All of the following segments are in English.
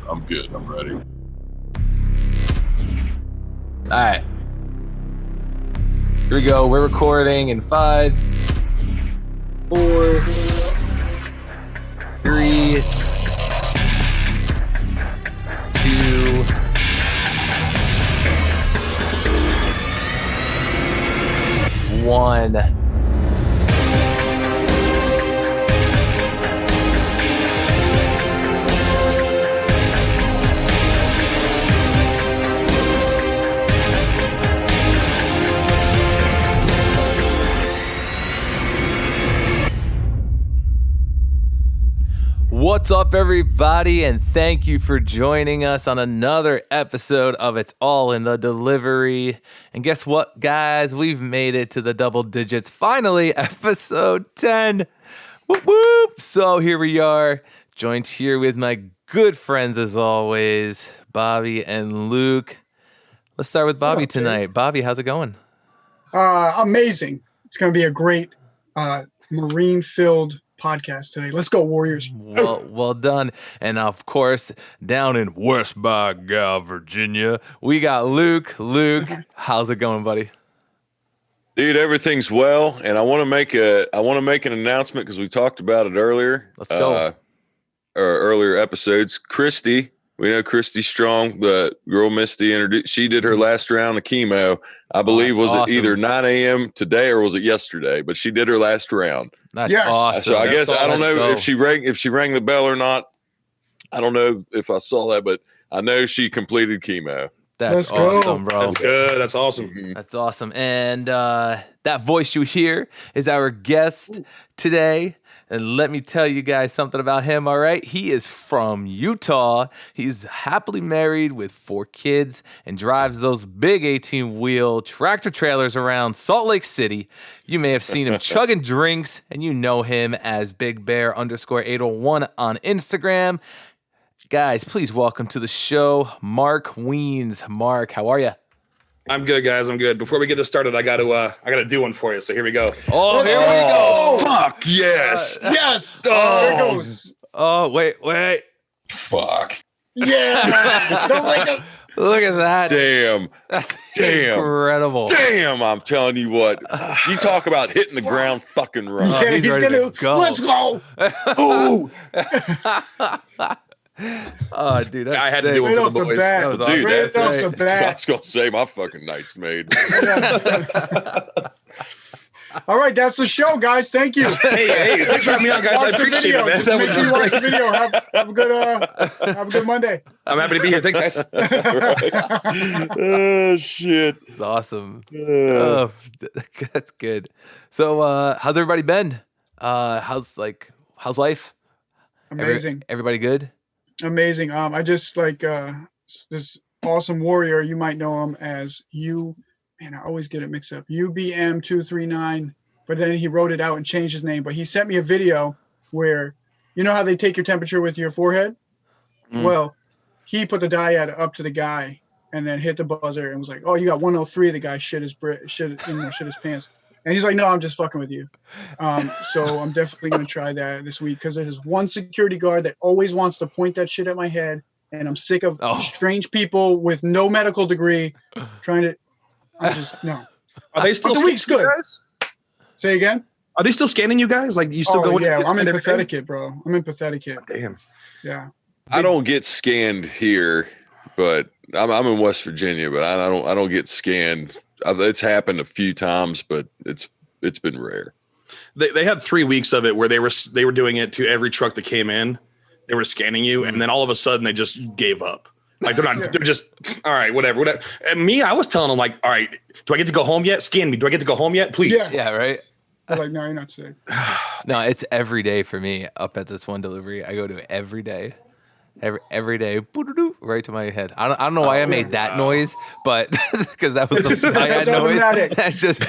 I'm good. I'm ready. All right. Here we go. We're recording in 5, 4, 3, 2, 1. What's up, everybody, and thank you for joining us on another episode of It's All in the Delivery. And guess what, guys? We've made it to the double digits. Finally, episode 10. Whoop, whoop. So here we are, joined here with my good friends, as always, Bobby and Luke. Let's start with Bobby tonight. Bobby, how's it going? Amazing. It's going to be a great marine-filled podcast today. Let's go, Warriors. Well done. And of course, down in West by Virginia, we got Luke. Luke, how's it going, buddy? Dude, everything's well, and I want to make an announcement because we talked about it earlier. Let's go. Or earlier episodes. Christy, we know Christy Strong, the girl Misty introduced. She did her last round of chemo. I believe awesome. It either 9 a.m. today or was it yesterday? But she did her last round. That's awesome. So I guess I don't know if she rang the bell or not. I don't know if I saw that, but I know she completed chemo. That's awesome, bro. That's good. That's awesome. Mm-hmm. That's awesome. And that voice you hear is our guest today. And let me tell you guys something about him, all right? He is from Utah. He's happily married with 4 kids and drives those big 18-wheel tractor trailers around Salt Lake City. You may have seen him chugging drinks, and you know him as Big Bear _801 on Instagram. Guys, please welcome to the show, Marc Wiens. Marc, how are you? I'm good, guys. I'm good. Before we get this started, I got to do one for you. So here we go. Oh, here we go. Fuck yes. Yes. Oh. There goes. Oh, wait. Fuck. Yeah. Don't like it. Look at that. Damn. That's Damn. incredible. Damn, I'm telling you what. You talk about hitting the ground fucking right. Oh, Yeah, he's he's ready gonna to go. Let's go. Ooh. Oh, dude, that's I had to sick. do it Right for off the the boys. bat. That was Dude, Right that's off the I bat. was gonna say my fucking night's made. All right, that's the show, guys. Thank you. Hey, thanks for having me on, guys. I Watch the appreciate video. it, man. Just That make was sure you watch great. the video. Have a good Monday. I'm happy to be here. Thanks, guys. Oh shit. It's awesome. Oh, that's good. So, how's everybody been? How's life? Amazing. Everybody good? Amazing. I just like this awesome warrior. You might know him as I always get it mixed up. UBM239. But then he wrote it out and changed his name. But he sent me a video where, you know how they take your temperature with your forehead? Mm. Well, he put the diode up to the guy and then hit the buzzer and was like, "Oh, you got 103." The guy shit his pants. And he's like, "No, I'm just fucking with you." So I'm definitely going to try that this week because there's one security guard that always wants to point that shit at my head. And I'm sick of strange people with no medical degree trying to, no. Are they still But the week's scanning you good. guys? Say again? Are they still scanning you guys? Like, you still go in? Yeah, I'm in and everything? Pathetic Kid, bro. I'm in Pathetic Kid. Damn. Yeah. I don't get scanned here, but I'm in West Virginia, but I don't get scanned. It's happened a few times, but it's been rare. They had 3 weeks of it where they were doing it to every truck that came in. They were scanning you, and then all of a sudden they just gave up. Like they're not. They're just all right, whatever. And me, I was telling them like, all right, do I get to go home yet? Scan me. Do I get to go home yet? Please. Yeah, right. They're like, no, you're not sick. No, it's every day for me up at this one delivery. I go to it every day. Every day, right to my head. I don't know why I made that noise, but because that was the my head noise. automatic. That's just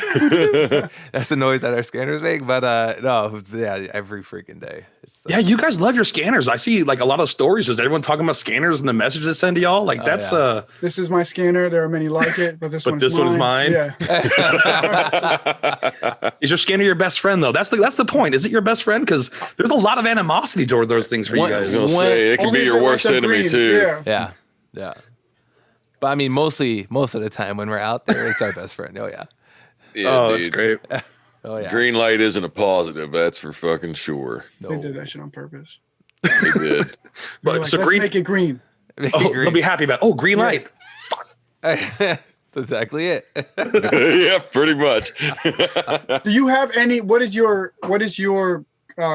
that's the noise that our scanners make. But no, yeah, every freaking day. Yeah, you guys love your scanners. I see like a lot of stories. Is everyone talking about scanners and the messages they send to y'all? Like that's This is my scanner. There are many like it, but this one is mine. Yeah. Is your scanner your best friend though? That's the point. Is it your best friend? Because there's a lot of animosity toward those things for you guys. I was gonna say it can be your our worst them enemy green. too. Yeah. Yeah. But I mean, most of the time when we're out there, it's our best friend. Oh yeah. Yeah, Oh, dude. that's great. Oh yeah. Green light isn't a positive. That's for fucking sure. No. They did that shit on purpose. They did. They're But like, so let's green. make it green. Oh, they'll be happy about. Oh, green light. That's exactly it. Yeah, pretty much. Do you have any? What is your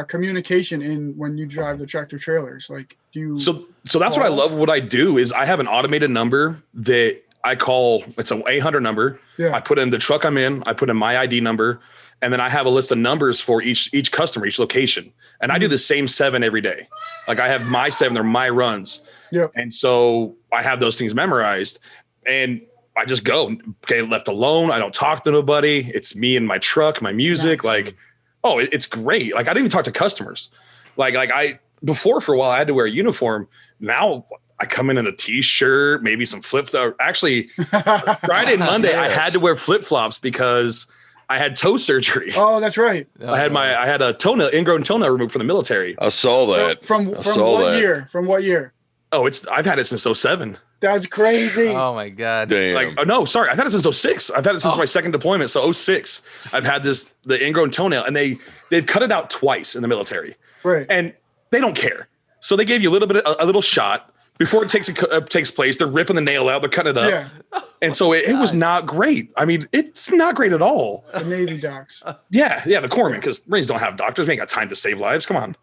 communication in when you drive the tractor trailers? Like, do you? So that's what I love. What I do is I have an automated number that I call. It's an 800 number. Yeah. I put in the truck I'm in. I put in my ID number, and then I have a list of numbers for each customer, each location. And I do the same 7 every day. Like I have my 7. They're my runs. Yep. And so I have those things memorized, and I just go. Okay, left alone. I don't talk to nobody. It's me and my truck, my music. Nice. Like, oh, it's great. Like I didn't even talk to customers. Like I before for a while I had to wear a uniform. Now I come in a t-shirt, maybe some flip-flops. Actually, Friday and Monday I had to wear flip-flops because I had toe surgery. Oh, that's right. I had a ingrown toenail removed from the military. I saw that. From what year? From what year? Oh, I've had it since 07. That's crazy. Oh my god. Damn. Like, oh no, sorry. I've had it since 06. I've had it since my second deployment. So 06, I've had the ingrown toenail, and they've cut it out twice in the military, Right. and they don't care. So they gave you a little shot before it takes place. They're ripping the nail out. They're cutting it up. Yeah. And so it was not great. I mean, it's not great at all. The Navy docs. Yeah, the corpsmen, because Marines don't have doctors. We ain't got time to save lives. Come on.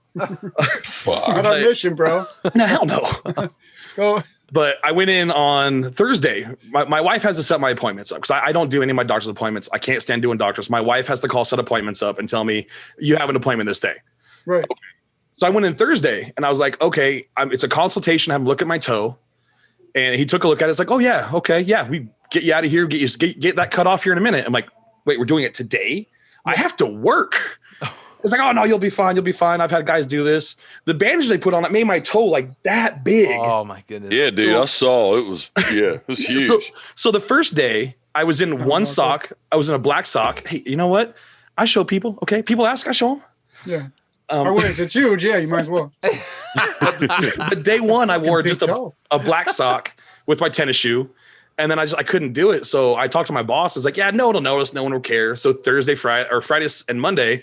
Fuck. On our mission, bro. No, hell no. Go. But I went in on Thursday. My wife has to set my appointments up because I don't do any of my doctor's appointments. I can't stand doing doctors. My wife has to set appointments up and tell me, you have an appointment this day. Right. Okay. So I went in Thursday and I was like, okay, it's a consultation. Have him look at my toe. And he took a look at it. It's like, oh yeah, okay, yeah, we get you out of here. Get that cut off here in a minute. I'm like, wait, we're doing it today? I have to work. It's like, oh no, you'll be fine. You'll be fine. I've had guys do this. The bandage they put on it made my toe like that big. Oh my goodness. Yeah, dude, I saw it was huge. So the first day I was in one sock. I was in a black sock. Hey, you know what? I show people. Okay, people ask, I show them. Yeah. It's huge. Yeah, you might as well. But day one, I wore just a black sock with my tennis shoe. And then I couldn't do it. So I talked to my boss. I was like, yeah, no one will notice. No one will care. So Friday and Monday,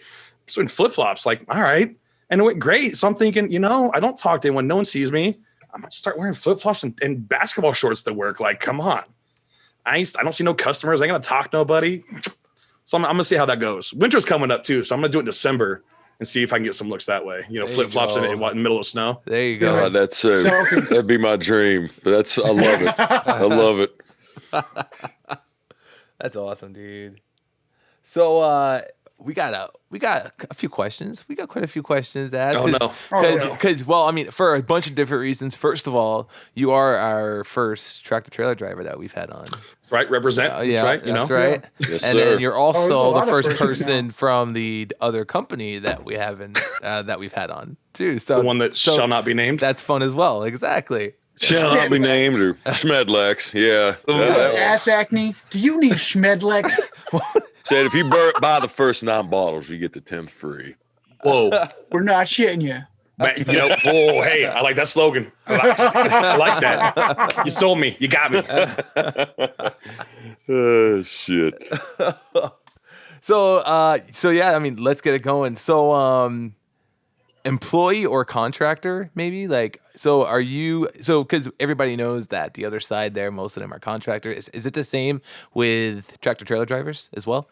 so in flip-flops, like, all right. And it went great. So I'm thinking, I don't talk to anyone. No one sees me. I might start wearing flip-flops and basketball shorts to work. Like, come on. I don't see no customers. I ain't going to talk to nobody. So I'm going to see how that goes. Winter's coming up too. So I'm going to do it in December and see if I can get some looks that way. Flip-flops in the middle of snow. There you go. God, that'd be my dream. But I love it. I love it. That's awesome, dude. So we got a few questions. We got quite a few questions to ask. Oh no. Because well, I mean, for a bunch of different reasons. First of all, you are our first tractor trailer driver that we've had on. Right, represent. Yeah, right. That's right. Yes, and sir. then you're also the first firsts person from the other company that we haven't that we've had on too. So The one that shall not be named. That's fun as well. Exactly. Shall not be named or Schmedlex. Yeah. Ass acne. Do you need Schmedlex? Said if you buy the first 9 bottles, you get the 10th free. Whoa. We're not shitting you. Man, whoa, hey, I like that slogan. I like that. You sold me. You got me. Oh, shit. So yeah, I mean, let's get it going. So employee or contractor, maybe? Because everybody knows that the other side there, most of them are contractors. Is it the same with tractor trailer drivers as well?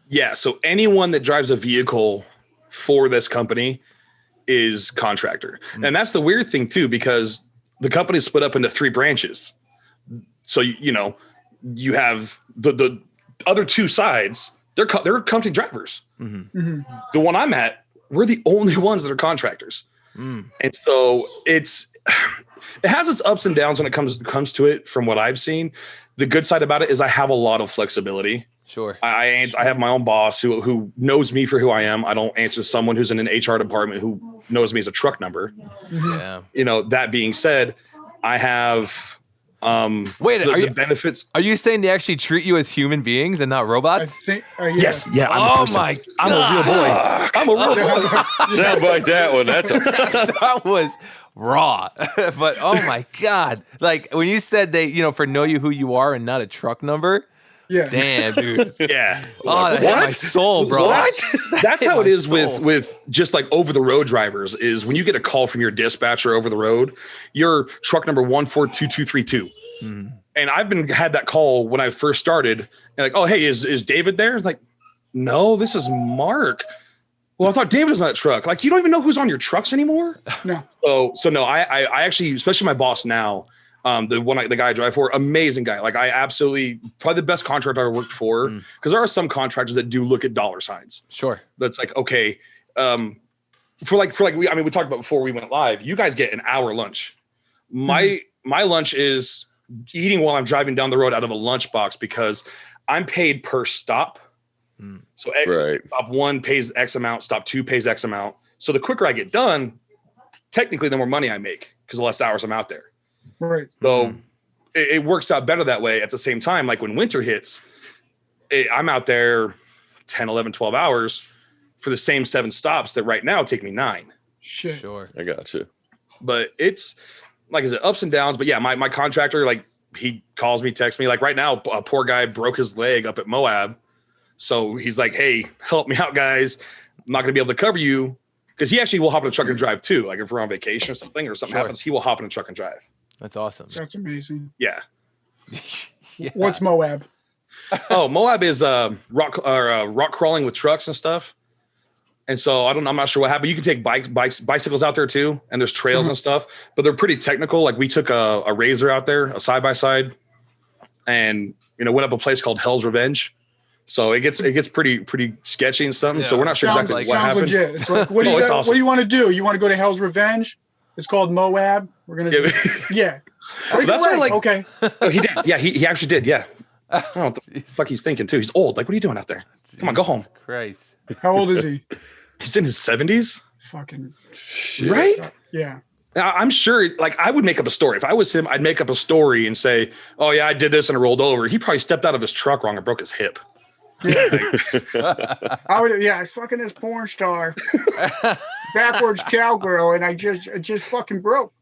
Yeah. So anyone that drives a vehicle for this company is contractor. And that's the weird thing too, because the company is split up into 3 branches. So, you have the other 2 sides, they're company drivers. Mm-hmm. Mm-hmm. The one I'm at, we're the only ones that are contractors. And so it has its ups and downs when it comes to it. From what I've seen, the good side about it is I have a lot of flexibility. Sure. I have my own boss who knows me for who I am. I don't answer to someone who's in an HR department who knows me as a truck number. Yeah. That being said, I have the benefits. Are you saying they actually treat you as human beings and not robots? I think, Yes. Yeah. I'm a real boy. I'm a real boy. Sound like that one. That's that was raw. But oh my God. Like when you said they, for know you who you are and not a truck number. Yeah. Damn, dude. Yeah. Oh, that hit my soul, bro. That's hit how it my is soul. with just like over the road drivers is when you get a call from your dispatcher over the road, you're truck number 142232. And I've had that call when I first started and like, oh, hey, is David there? It's like, no, this is Mark. Well, I thought David was on that truck. Like, you don't even know who's on your trucks anymore. No. So no, I actually, especially my boss now, the guy I drive for, amazing guy. Like I absolutely, probably the best contractor I ever worked for. Because there are some contractors that do look at dollar signs. Sure. That's like, okay. For like, we talked about before we went live, you guys get an hour lunch. My lunch is eating while I'm driving down the road out of a lunchbox because I'm paid per stop. So stop 1 pays X amount, stop 2 pays X amount. So the quicker I get done, technically the more money I make because the less hours I'm out there. Right. So it works out better that way. At the same time, like when winter hits, I'm out there 10, 11, 12 hours for the same 7 stops that right now take me 9. Shit. Sure. I got you. But it's like I said, ups and downs. But yeah, my contractor, like he calls me, texts me. Like right now, a poor guy broke his leg up at Moab. So he's like, hey, help me out, guys. I'm not going to be able to cover you. Because he actually will hop in a truck and drive too. Like if we're on vacation or something happens, he will hop in a truck and drive. That's awesome. That's amazing. Yeah. Yeah. What's Moab? Oh, Moab is rock crawling with trucks and stuff. And so I'm not sure what happened. You can take bicycles out there too, and there's trails and stuff, but they're pretty technical. Like we took a Razor out there, a side-by-side, and went up a place called Hell's Revenge. So it gets pretty sketchy and something. Yeah. So we're not sure exactly what happened. Legit. It's like, what do awesome. What do you want to do? You want to go to Hell's Revenge? It's called Moab. We're gonna yeah. That's why, like, okay. Oh, he did. Yeah, he actually did. Yeah. I don't know what the fuck he's thinking too. He's old. Like, what are you doing out there? Come on, go home. Christ. How old is he? He's in his 70s. Fucking Shit. Right? yeah. I'm sure, like, I would make up a story. If I was him, I'd make up a story and say, oh, yeah, I did this and it rolled over. He probably stepped out of his truck wrong and broke his hip. Yeah. I fucking this porn star. Backwards cowgirl, and I just fucking broke.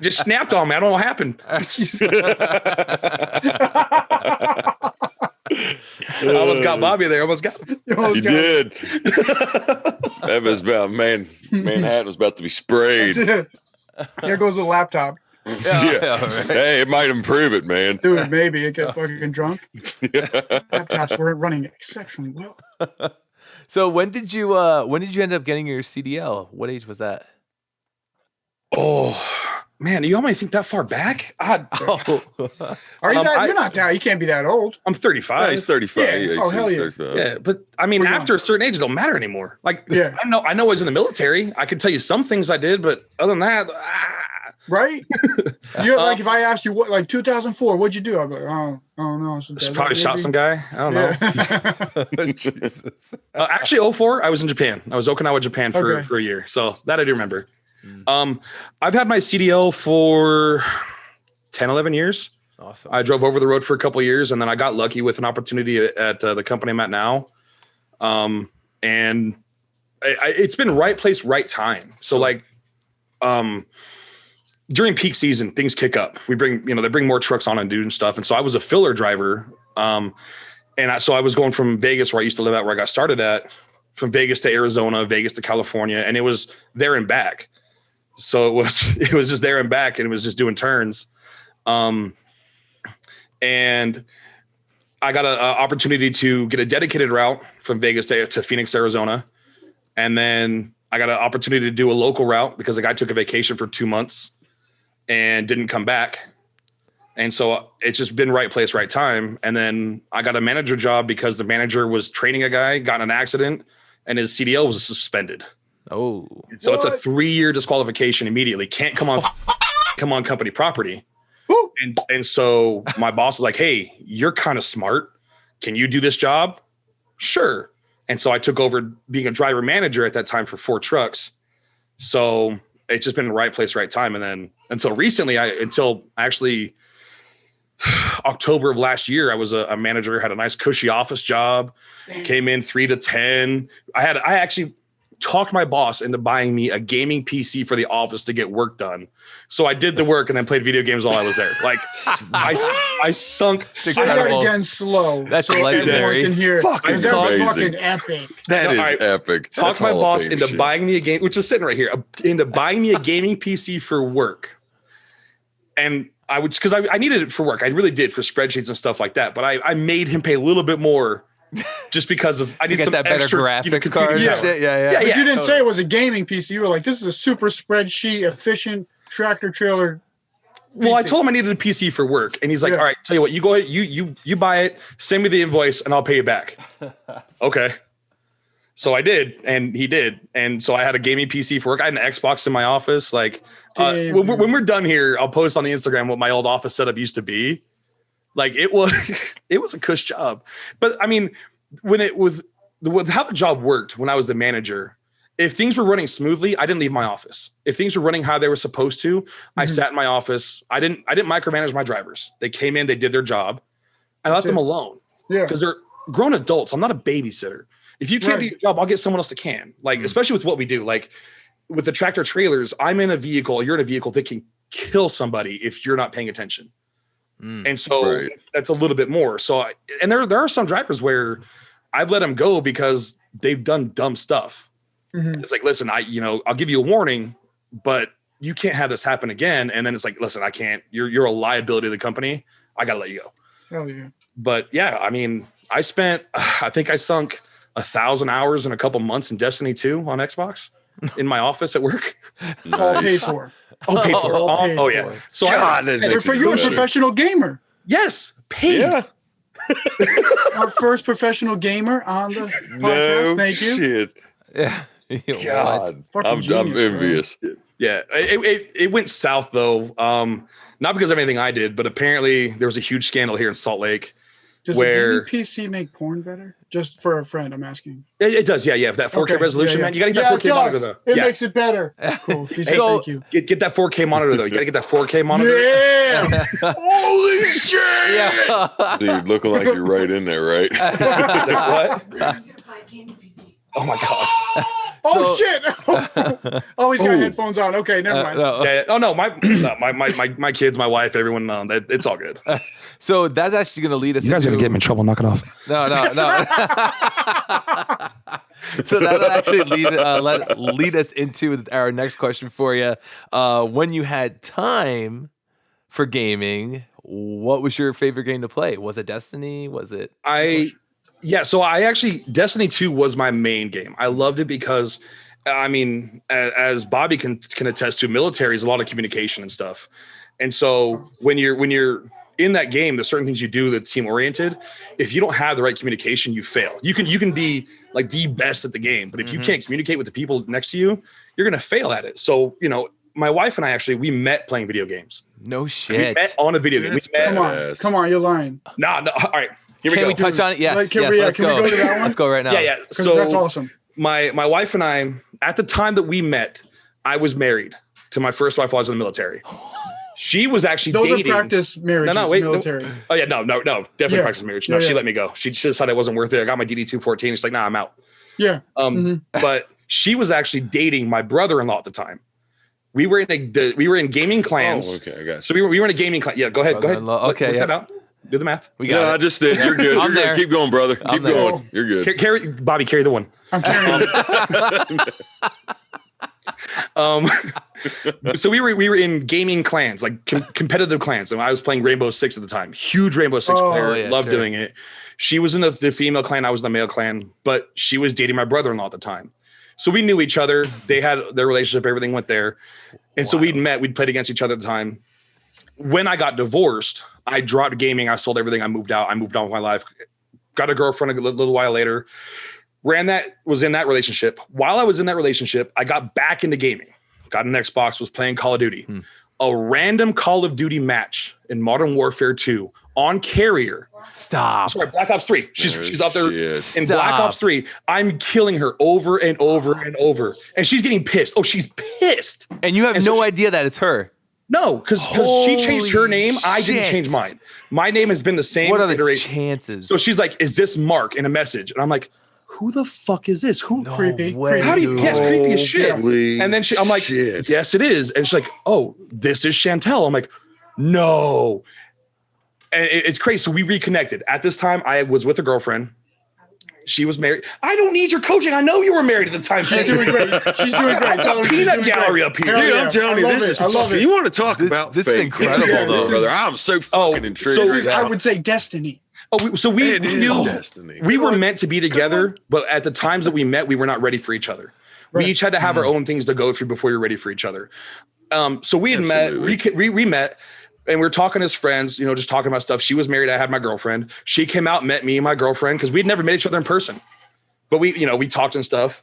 Just snapped on me. I don't know what happened. I almost got Bobby there. Almost got him. You did. That was about Manhattan was about to be sprayed. There goes the laptop. Yeah. Right. Hey, it might improve it, man. Dude, maybe it get fucking drunk. Laptops were running exceptionally well. So when did you end up getting your CDL? What age was that? Oh, man. You want me to think that far back? Are you you're not that. You can't be that old. I'm 35. Yeah, he's 35. Yeah. Yeah, Oh, hell he's yeah. 35. Yeah, but I mean, We're after young. a certain age, it don't matter anymore. Like, Yeah. I know I was in the military. I could tell you some things I did, but other than that, Right? You're like, if I asked you what, like 2004, what'd you do? I'd be like, oh no. just probably shot some guy. I don't know. Yeah. Jesus. Actually, 04, I was in Japan. I was Okinawa, Japan for Okay. a year. So that I do remember. I've had my CDL for 10, 11 years. Awesome. I drove over the road for a couple of years, and then I got lucky with an opportunity at the company I'm at now. And it's been right place, right time. So like, during peak season, things kick up. They bring more trucks on and do stuff. And so I was a filler driver. So I was going from Vegas, where I used to live at, where I got started at, from Vegas to Arizona, Vegas to California. And it was there and back. So it was just there and back, and it was just doing turns. And I got an opportunity to get a dedicated route from Vegas to Phoenix, Arizona. And then I got an opportunity to do a local route because a guy took a vacation for 2 months and didn't come back. And so it's just been right place, right time. And then I got a manager job because the manager was training a guy, got in an accident, and his CDL was suspended. Oh. So it's a 3-year disqualification immediately. Can't come on company property. And so my boss was like, hey, you're kind of smart. Can you do this job? Sure. And so I took over being a driver manager at that time for 4 trucks. So it's just been the right place, right time. And then until recently, until actually October of last year, I was a manager, had a nice cushy office job, came in 3 to 10. talked my boss into buying me a gaming PC for the office to get work done. So I did the work and then played video games while I was there. Like I sunk. Say that again slow. That's so legendary. Can hear. Fucking That's amazing. fucking epic. That is right. epic. Talked That's my Hall of boss Fame into shit. buying me a game, which is sitting right here, into buying me a gaming PC for work. And I would, because I needed it for work. I really did, for spreadsheets and stuff like that. But I made him pay a little bit more just because of I need some that better extra graphics card. Yeah. And shit. Yeah. But you didn't say it was a gaming PC. You were like, this is a super spreadsheet efficient tractor trailer. Well, I PC. told him I needed a PC for work, and he's like, "All right, tell you what, you go ahead, you buy it, send me the invoice, and I'll pay you back." Okay. So I did, and he did, and so I had a gaming PC for work. I had an Xbox in my office. Like when we're done here, I'll post on the Instagram what my old office setup used to be. Like it was a cush job, but I mean, when it was how the job worked when I was the manager. If things were running smoothly, I didn't leave my office. If things were running how they were supposed to, I sat in my office. I didn't micromanage my drivers. They came in, they did their job. I left them alone. Yeah. Because they're grown adults. I'm not a babysitter. If you can't do your job, I'll get someone else that can. Like, especially with what we do. Like with the tractor trailers, I'm in a vehicle, you're in a vehicle that can kill somebody if you're not paying attention. And so that's a little bit more. So, and there are some drivers where I've let them go because they've done dumb stuff. It's like, listen, I'll give you a warning, but you can't have this happen again. And then it's like, listen, I can't. You're a liability to the company. I gotta let you go. Hell yeah. But yeah, I mean, I think I sunk 1,000 hours in a couple months in Destiny 2 on Xbox in my office at work. All paid for. Oh, paid for. All paid Oh yeah. for. So God, that makes For it you, a better. professional gamer. yes, paid. Yeah. Our first professional gamer on the podcast. No Thank you. shit. Yeah. God, Fucking I'm genius, bro. envious. Yeah, it went south though. Not because of anything I did, but apparently there was a huge scandal here in Salt Lake. Does where a gaming PC make porn better? Just for a friend, I'm asking. it does, yeah. If that 4K Okay, resolution, yeah, man, you gotta get yeah, that 4K monitor though. It Yeah, makes it better. Cool. He said So- thank you. get that 4K monitor though. You gotta get that 4K monitor. Yeah. Holy shit. Yeah. Dude, looking like you're right in there, right? It's like, what? Oh my gosh. Oh shit. Oh, he's got headphones on. Okay, never mind. No. Yeah. Oh no, my kids, my wife, everyone, it's all good. So that's actually going to lead us. You guys are into, gonna get me in trouble. Knock it off. No. So that'll actually lead us into our next question for you. When you had time for gaming, what was your favorite game to play? Was it Destiny? Was it? So I actually, Destiny 2 was my main game. I loved it because, I mean, as Bobby can attest to, military is a lot of communication and stuff. And so when you're in that game, there's certain things you do that's team oriented. If you don't have the right communication, you fail. You can be like the best at the game, but if you can't communicate with the people next to you, you're going to fail at it. So, my wife and I we met playing video games. No We shit. met on a video game. We met, Come on, you're lying. No. All right. Here Can we we go. touch on it? Yes. Like, can yes, we let's go to that one? Let's go right now. Yeah. Because So that's awesome. my wife and I, at the time that we met, I was married to my first wife while I was in the military. She was actually Those dating. are practice marriages, wait, military. Oh yeah, no, definitely Yeah. practice marriage. No, Yeah, she yeah. let me go. She just decided it wasn't worth it. I got my DD 214. She's like, nah, I'm out. Yeah. But she was actually dating my brother-in-law at the time. We were in gaming clans. Oh, okay, I got you. So we were in a gaming clan. Yeah, go ahead. Brother-in-law, Look okay, that yeah. out. Do the math. We No, got I it. just did. You're good. I'm You're there. good. Keep going, brother. I'm Keep there. going. You're good. Carry, Bobby, carry the one. I'm carrying. So we were in gaming clans, like competitive clans, and I was playing Rainbow Six at the time. Huge Rainbow Six player, yeah, loved sure. doing it. She was in the female clan, I was in the male clan, but she was dating my brother-in-law at the time. So we knew each other. They had their relationship, everything went there. And so we'd played against each other at the time. When I got divorced, I dropped gaming. I sold everything. I moved out. I moved on with my life. Got a girlfriend a little while later. Was in that relationship. While I was in that relationship, I got back into gaming. Got an Xbox, was playing Call of Duty. A random Call of Duty match in Modern Warfare 2 on Carrier. Stop. Sorry, Black Ops 3. She's up there shit. in Black Stop. Ops 3. I'm killing her over and over and over. And she's getting pissed. Oh, she's pissed. And you have And so no she- idea that it's her. No, because she changed her Holy name. I didn't shit. change mine. My name has been the same What are the iteration. chances? So she's like, "Is this Mark?" in a message, and I'm like, who the fuck is this? Who? No Creepy. way, How do you? dude. Yes, creepy as shit. Holy And then I'm like, shit. yes, it is. And she's like, oh, this is Chantel. I'm like, no. And it's crazy. So we reconnected. At this time, I was with a girlfriend. She was married. I don't need your coaching. I know you were married at the time. She's doing great. She's doing great. Tell her she's Peanut doing gallery great. up here. Hell Dude, yeah. I'm telling you, I love this it. I love is. it. You want to talk about this is fate? incredible, Yeah, though. this brother. I'm so fucking intrigued. This right is, I now. would say, destiny. Oh, so we It is knew destiny. we were meant to be together, but at the times that we met, we were not ready for each other. Right. We each had to have our own things to go through before you're ready for each other. So we had Absolutely. we met, and we were talking as friends, just talking about stuff. She was married. I had my girlfriend. She came out, met me and my girlfriend because we'd never met each other in person, but we talked and stuff.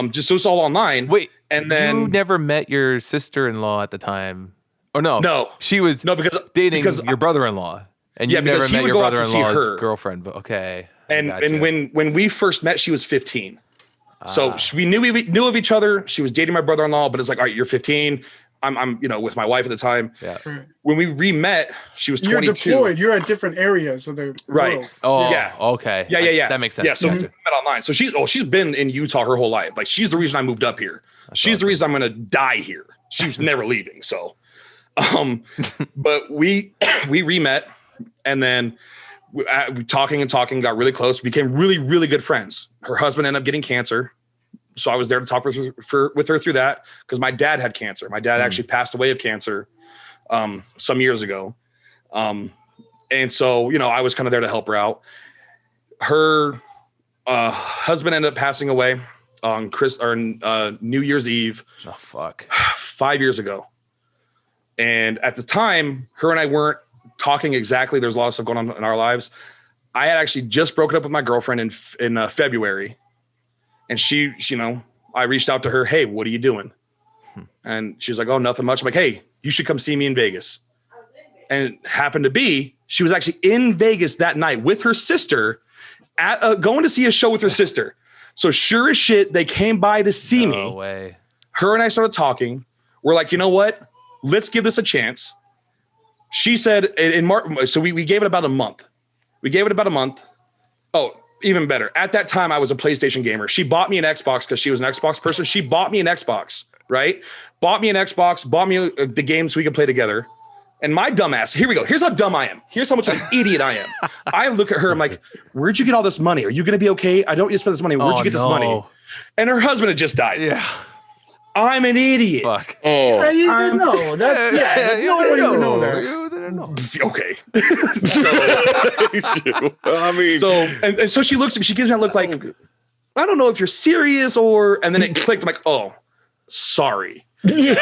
Just so it's all online. Wait, and then you never met your sister-in-law at the time? Oh no, she was because dating your brother-in-law, and you Yeah, because never he met would your go out to see brother-in-law's her. girlfriend. But okay, I And gotcha. when we first met, she was 15. So we knew of each other. She was dating my brother-in-law, but it's like, all right, you're 15. I'm with my wife at the time. yeah. Right. When we re-met, she was You're 22. deployed. You're at different areas of the Right. world. Oh, Yeah. okay. Yeah. That makes sense. Yeah, so we Gotcha. met online. So she's been in Utah her whole life. Like she's the reason I moved up here. She's the reason I'm gonna die here. She's never leaving. So, but we re-met, and then we talking, got really close, became really, really good friends. Her husband ended up getting cancer. So I was there to talk with her through that because my dad had cancer. My dad actually passed away of cancer some years ago. And so, I was kind of there to help her out. Her husband ended up passing away on New Year's Eve Oh fuck. 5 years ago. And at the time, her and I weren't talking exactly. There's a lot of stuff going on in our lives. I had actually just broken up with my girlfriend in February. And she, I reached out to her. Hey, what are you doing? And she's like, oh, nothing much. I'm like, hey, you should come see me in Vegas. And it happened to be, she was actually in Vegas that night with her sister at going to see a show with her sister. So sure as shit, they came by to see me. No way. Her and I started talking. We're like, you know what? Let's give this a chance. She said in March, so we gave it about a month. Oh, even better. At that time, I was a PlayStation gamer. She bought me an Xbox because she was an Xbox person. She bought me an Xbox, right? Bought me an Xbox, bought me the games we could play together. And my dumbass, here we go. Here's how dumb I am. Here's how much of an idiot I am. I look at her, I'm like, where'd you get all this money? Are you going to be okay? I don't need to spend this money. Where'd you get this money? And her husband had just died. Yeah. I'm an idiot. Fuck. Oh, You didn't know. That's nobody would know that. You didn't know. Okay. I mean, And so she looks at me, she gives me that look like, I don't know if you're serious and then it clicked. I'm like, oh, sorry. You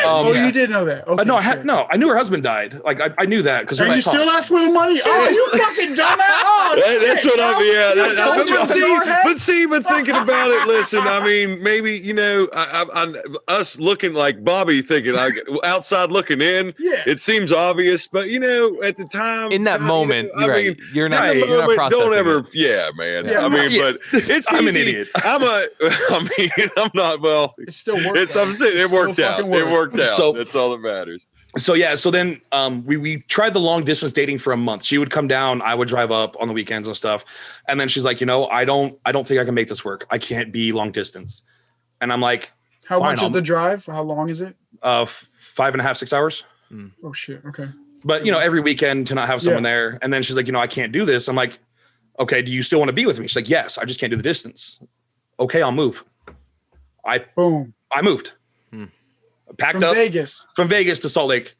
did know that. Okay, I knew her husband died. Like I knew that because And you still asked for the money? Oh, you fucking dumbass! Oh, that's shit. what I mean. Yeah, told you but thinking about it, listen. I mean, maybe us looking like Bobby, thinking outside looking in. Yeah. It seems obvious, but at the time, In that moment, you're right. You're not. in the You're not moment, processing don't ever. it. Yeah, man. Yeah, I mean, but it's I'm an easy. idiot. I'm not. Well, It still worked. I'm saying it worked out. It worked out. So- That's all that matters. So then we tried the long distance dating for a month. She would come down, I would drive up on the weekends and stuff. And then she's like, I don't think I can make this work. I can't be long distance. And I'm like, How fine, much is the drive? How long is it? 5.5, 6 hours. Oh shit. Okay. But every weekend to not have someone there. And then she's like, I can't do this. I'm like, okay, do you still want to be with me? She's like, yes, I just can't do the distance. Okay, I'll move. Boom. I moved. Packed From up Vegas. from Vegas to Salt Lake,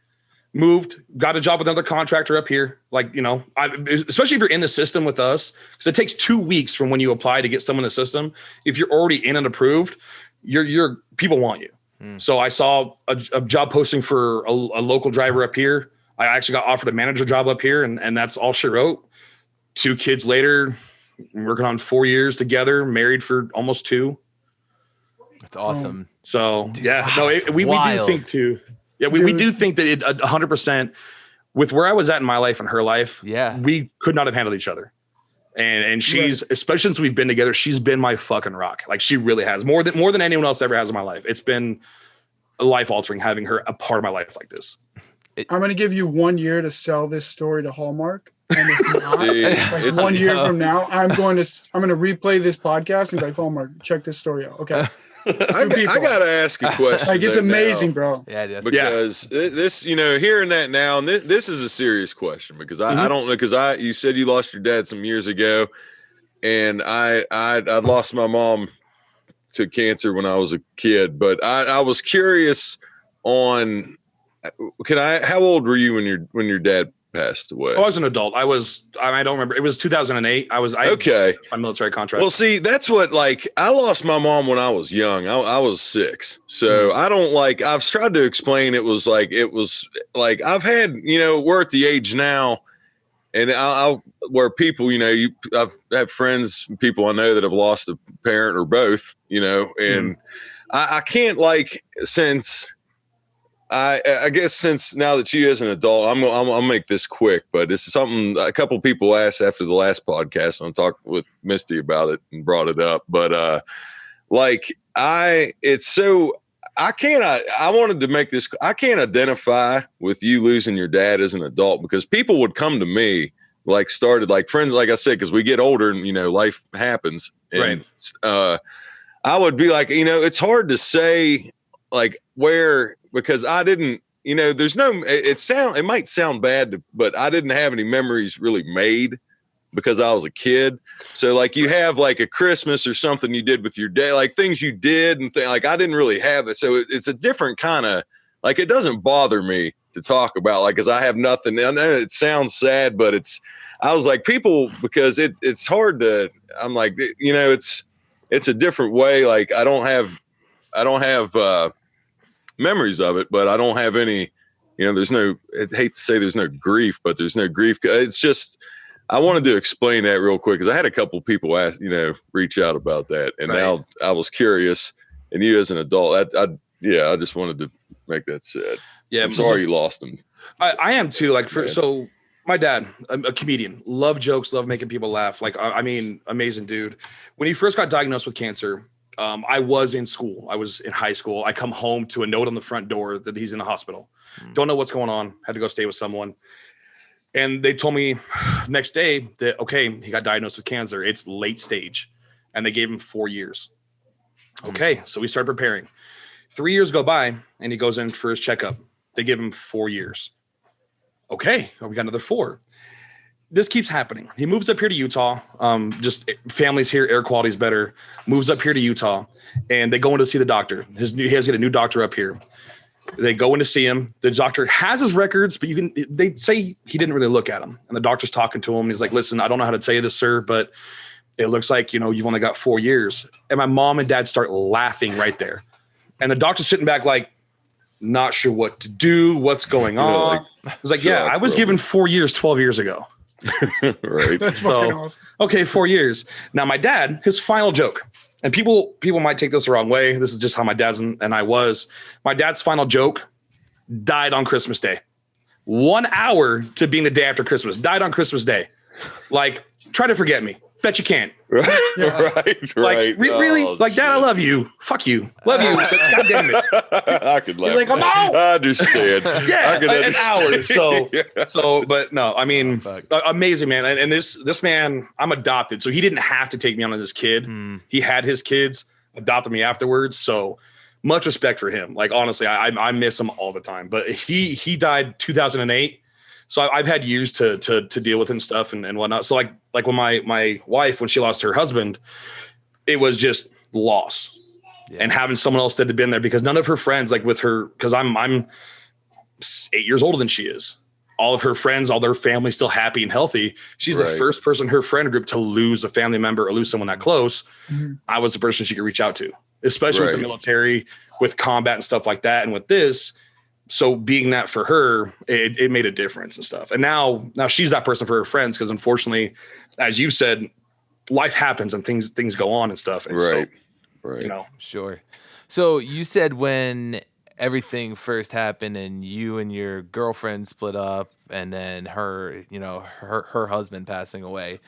moved, got a job with another contractor up here. Like, especially if you're in the system with us, because it takes 2 weeks from when you apply to get someone in the system. If you're already in and approved, your people want you. So I saw a job posting for a local driver up here. I actually got offered a manager job up here, and that's all she wrote. 2 kids later, working on 4 years together, married for almost 2. That's awesome. So yeah, wow, no, we do wild. think too. Yeah, we do think that it 100% with where I was at in my life and her life. Yeah. we could not have handled each other. And she's especially since we've been together, she's been my fucking rock. Like she really has more than anyone else ever has in my life. It's been life altering having her a part of my life like this. I'm going to give you 1 year to sell this story to Hallmark, And if not, Dude, like 1 year from now, I'm going to replay this podcast and be like, oh, Mark, check this story out. Okay. I gotta ask a question. Like, it's though amazing, now, bro. Yeah, it is. because this, hearing that now, and this is a serious question because I don't know, because you said you lost your dad some years ago, and I lost my mom to cancer when I was a kid, but I was curious on, how old were you when your dad passed away? I was an adult. I don't remember. It was 2008. Okay. My military contract. Well, see, that's what, I lost my mom when I was young. I was 6. So I don't I've tried to explain it was I've had, we're at the age now, and I'll where people, I've had friends, people I know that have lost a parent or both, and I can't since I guess since now that you as an adult, I'll make this quick, but it's something a couple of people asked after the last podcast, and I talked with Misty about it and brought it up. But I wanted to make this, I can't identify with you losing your dad as an adult, because people would come to me started friends, like I said, because we get older and life happens. And I would be it's hard to say where, because I didn't, there's no, it might sound bad, but I didn't have any memories really made because I was a kid. So you have a Christmas or something you did with your dad, things you did and I didn't really have that. So it's a different kind of, it doesn't bother me to talk about, cause I have nothing. I know it sounds sad, but I was people, because it's hard to, I'm it's a different way. I don't have memories of it, but I don't have any, there's no, I hate to say there's no grief, but there's no grief. It's just, I wanted to explain that real quick, because I had a couple people ask, reach out about that. And now I was curious, and you as an adult, I just wanted to make that said. Yeah. I'm sorry you lost him. I am too. So my dad, a comedian, love jokes, love making people laugh. Amazing dude. When he first got diagnosed with cancer, I was in school. I was in high school. I come home to a note on the front door that he's in the hospital. Don't know what's going on. Had to go stay with someone. And they told me next day that, okay, he got diagnosed with cancer. It's late stage. And they gave him 4 years. Okay. So we started preparing. 3 years go by and he goes in for his checkup. They give him 4 years. Okay. We got another 4. This keeps happening. He moves up here to Utah. Just family's here, air quality's better. Moves up here to Utah, and they go in to see the doctor. He has to get a new doctor up here. They go in to see him. The doctor has his records, but they say he didn't really look at them. And the doctor's talking to him. He's like, "Listen, I don't know how to tell you this, sir, but it looks like you've only got 4 years." And my mom and dad start laughing right there, and the doctor's sitting back not sure what to do, what's going on. I was like, "Yeah, I was given 4 years 12 years ago." Right. That's fucking awesome. Okay, 4 years. Now my dad, his final joke, and people might take this the wrong way. This is just how my dad's and I was. My dad's final joke died on Christmas Day. 1 hour to being the day after Christmas. Died on Christmas Day. Try to forget me. Bet you can't. Right. Right. Really? Dad, I love you. Fuck you. Love you. God damn it. I could laugh. I'm out. I understand. Yeah, I could an hour. So, but no, Oh, amazing, man. And this man, I'm adopted. So he didn't have to take me on as his kid. He had his kids, adopted me afterwards. So much respect for him. Honestly, I miss him all the time. But he died 2008. So I've had years to deal with and stuff and whatnot. So when my wife, when she lost her husband, it was just loss. Yeah. And having someone else that had been there, because none of her friends, with her, because I'm 8 years older than she is. All of her friends, all their family still happy and healthy. She's the first person in her friend group to lose a family member or lose someone that close. Mm-hmm. I was the person she could reach out to, especially with the military, with combat and stuff like that. And with this, so being that for her, it made a difference and stuff. And now she's that person for her friends, because unfortunately, as you said, life happens and things go on and stuff. And right. Sure. So you said when everything first happened and you and your girlfriend split up, and then her husband passing away,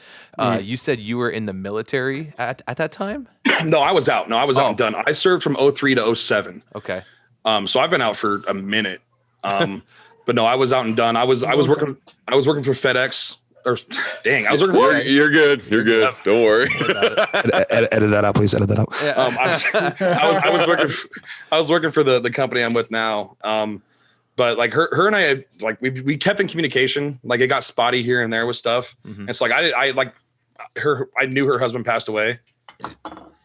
you said you were in the military at that time? No, I was out. Out and done. I served from 03 to 07. Okay. So I've been out for a minute. But no, I was out and done. I was working for FedEx or dang, I was working for You're good. You're good. Don't worry. edit that out, please. Edit that out. Yeah. I was working for the company I'm with now. But like her and I, like we kept in communication. Like it got spotty here and there with stuff. Mhm. And so like I knew her husband passed away,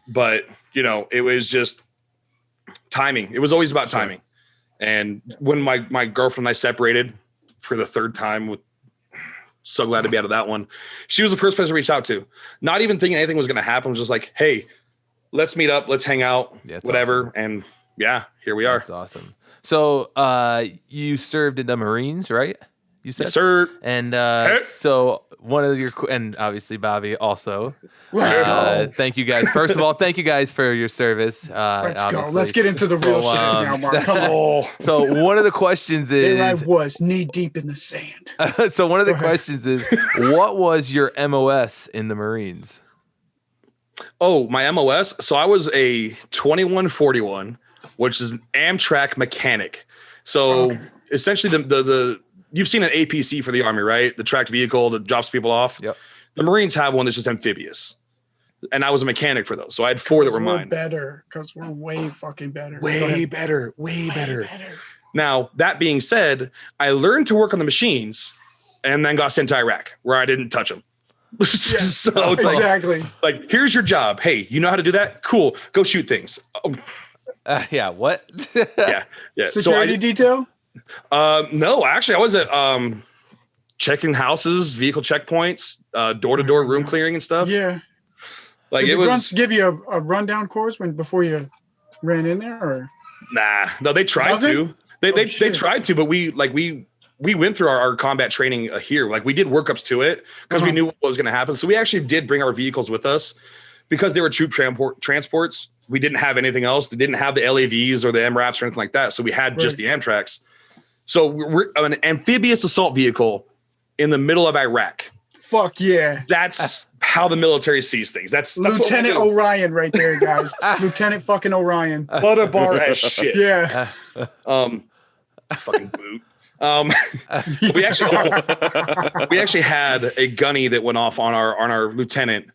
but you know, it was just timing. It was always about timing. And when my girlfriend and I separated for the third time, so glad to be out of that one. She was the first person to reach out to, not even thinking anything was going to happen. Was just like, hey, let's meet up, let's hang out, whatever. Awesome. And yeah, here we are. That's awesome. So you served in the Marines, right? You said, yes, sir. And so one of your, and obviously Bobby also. Thank you guys. First of all, thank you guys for your service. Let's go. Let's get into the real shit now, Mark. Come on. So one of the questions is, there I was knee deep in the sand. So one of the questions is, what was your MOS in the Marines? Oh, my MOS. So I was a 2141, which is an Amtrak mechanic. So essentially the you've seen an APC for the Army, right? The tracked vehicle that drops people off. Yep. The Marines have one that's just amphibious. And I was a mechanic for those. So I had 4 that were mine. Better, because we're way fucking better. Way better. Now, that being said, I learned to work on the machines and then got sent to Iraq where I didn't touch them. So it's exactly. Like, here's your job. Hey, you know how to do that? Cool. Go shoot things. Yeah. What? yeah. Security detail? No, actually, I was at checking houses, vehicle checkpoints, door-to-door room clearing and stuff. Yeah. Like Did it the was. grunts give you a rundown course before you ran in there, or? Nah, no, they tried to. They tried to, but we went through our combat training here. Like we did workups to it because we knew what was going to happen. So we actually did bring our vehicles with us because they were troop transports. We didn't have anything else. They didn't have the LAVs or the MRAPs or anything like that. So we had just the Amtraks. So we're an amphibious assault vehicle in the middle of Iraq. Fuck yeah. That's how the military sees things. That's Lieutenant Orion right there, guys. Lieutenant fucking Orion. Butter as shit. Yeah. Fucking boot. We actually had a gunny that went off on our lieutenant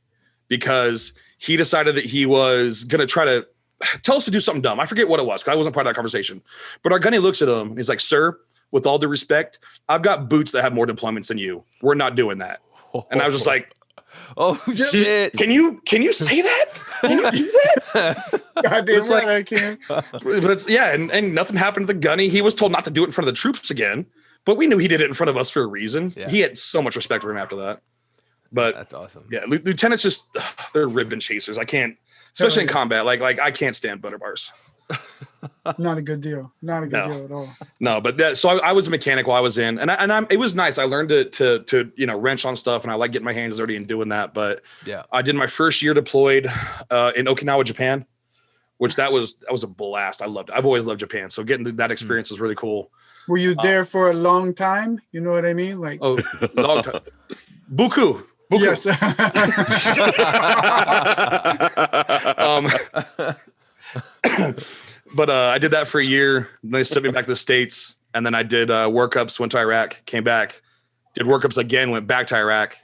because he decided that he was gonna try to tell us to do something dumb. I forget what it was because I wasn't part of that conversation. But our gunny looks at him and he's like, "Sir, with all due respect, I've got boots that have more deployments than you. We're not doing that." And I was just like, "Oh shit! Can you say that? Can you do that?" Goddamn right, I can. But it's, and nothing happened to the gunny. He was told not to do it in front of the troops again, but we knew he did it in front of us for a reason. Yeah. He had so much respect for him after that. But that's awesome. Yeah, lieutenants just they're ribbon chasers. I can't, especially in combat. Like I can't stand butter bars. Not a good deal. Not a good deal at all. No, but so I was a mechanic while I was in, and it was nice. I learned to wrench on stuff, and I like getting my hands dirty and doing that. But yeah, I did my first year deployed in Okinawa, Japan, which that was a blast. I loved it. I've always loved Japan, so getting that experience was really cool. Were you there for a long time? You know what I mean? Like long time. Buku. Yes. But I did that for a year. Then they sent me back to the States, and then I did workups. Went to Iraq, came back, did workups again. Went back to Iraq,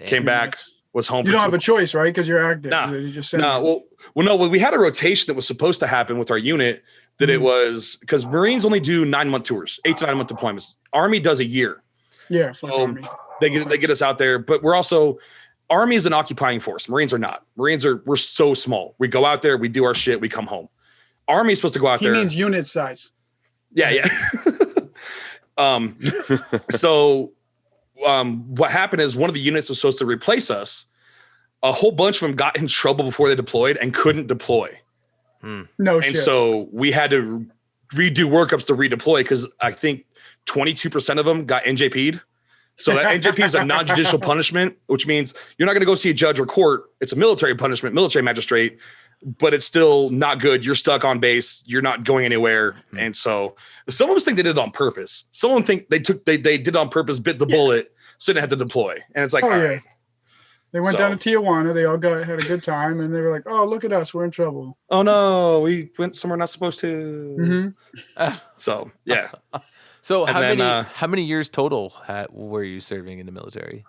came back, was home. You don't have a choice, right? Because you're active. No. Well, we had a rotation that was supposed to happen with our unit. That it was because Marines only do 9-month tours, 8 to 9 month deployments. Army does a year. Yeah, Army. They get us out there, but we're also Army is an occupying force. Marines are not. We're so small. We go out there, we do our shit, we come home. Army is supposed to go out there. He means unit size. Yeah. So what happened is one of the units was supposed to replace us. A whole bunch of them got in trouble before they deployed and couldn't deploy. No shit. And so we had to redo workups to redeploy because I think 22% of them got NJP'd. So that NJP is a non-judicial punishment, which means you're not going to go see a judge or court. It's a military punishment, military magistrate, but it's still not good. You're stuck on base. You're not going anywhere. And so some of us think they did it on purpose. Some of them think they did it on purpose, bit the bullet, so they didn't have to deploy. And it's like, all right. They went down to Tijuana. They all had a good time, and they were like, "Oh, look at us, we're in trouble." Oh no, we went somewhere not supposed to. So yeah. So how many years total were you serving in the military?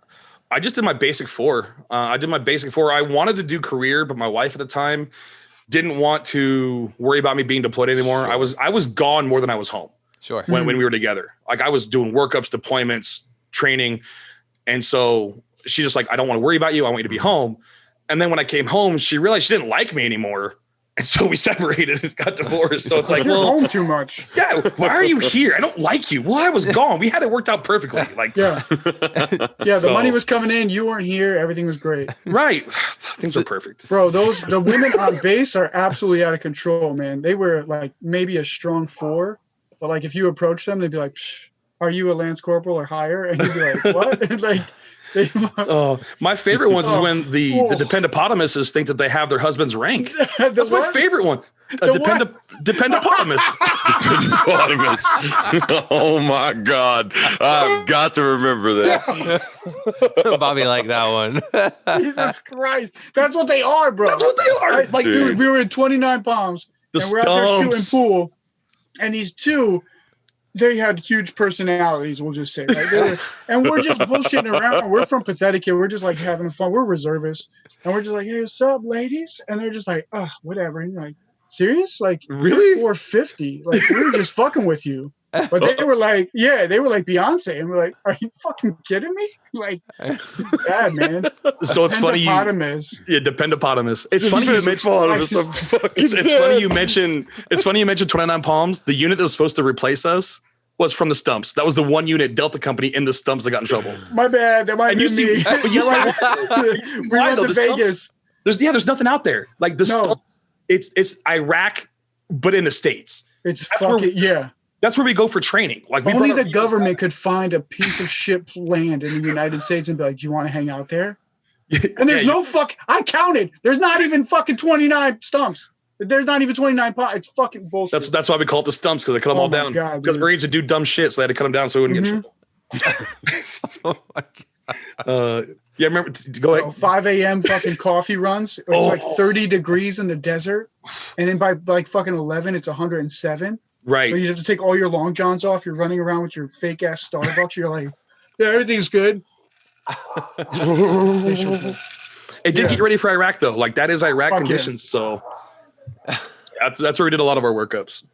I just did my basic 4. I did my basic 4. I wanted to do career, but my wife at the time didn't want to worry about me being deployed anymore. Sure. I was gone more than I was home. Sure. When we were together, like I was doing workups, deployments, training. And so she just like, I don't want to worry about you. I want you to be home. And then when I came home, she realized she didn't like me anymore. And so we separated and got divorced. So it's like, you're home too much. Yeah. Why are you here? I don't like you. Well, I was gone. We had it worked out perfectly. Like, yeah. Yeah. The money was coming in. You weren't here. Everything was great. Right. Things are perfect. Bro, the women on base are absolutely out of control, man. They were like maybe a strong 4, but like if you approach them, they'd be like, are you a Lance Corporal or higher? And you'd be like, what? And like, my favorite ones is when the dependopotamuses think that they have their husband's rank. That's my favorite one. Dependopotamus. Dependopotamus. Oh my God. I've got to remember that. Bobby liked that one. Jesus Christ. That's what they are, bro. That's what they are. Like, dude, we were in 29 Palms and we're out there shooting pool. And these two, they had huge personalities, we'll just say. Right? And we're just bullshitting around. We're from Pathetic here. We're just like having fun. We're reservists. And we're just like, hey, what's up, ladies? And they're just like, whatever. And you're like, serious? Like, really? 450. Like, we were just fucking with you. But they were like, yeah, they were like Beyonce. And we're like, are you fucking kidding me? Like, bad, man. So it's funny. Dependopotamus. It's funny you mentioned. It's funny you mentioned. It's funny you mentioned 29 Palms. The unit that was supposed to replace us was from the Stumps. That was the one unit, Delta Company, in the Stumps that got in trouble. My bad. That might be me. We went to Vegas. There's nothing out there. Like the Stumps. It's Iraq, but in the States. That's where we go for training. Like only the government could find a piece of ship land in the United States and be like, "Do you want to hang out there?" And there's I counted. There's not even fucking 29 Stumps. There's not even 29 pots. It's fucking bullshit. That's why we call it the Stumps, because they cut them all down. Because Marines would do dumb shit, so they had to cut them down so we wouldn't get in trouble. Oh my God. Yeah, remember? Go ahead. 5 a.m. fucking coffee runs. It's like 30 degrees in the desert, and then by like fucking 11, it's 107. Right. So you have to take all your long johns off. You're running around with your fake ass Starbucks. You're like, yeah, everything's good. It did get you ready for Iraq though. Like that is Iraq conditions. Yeah. So that's where we did a lot of our workups.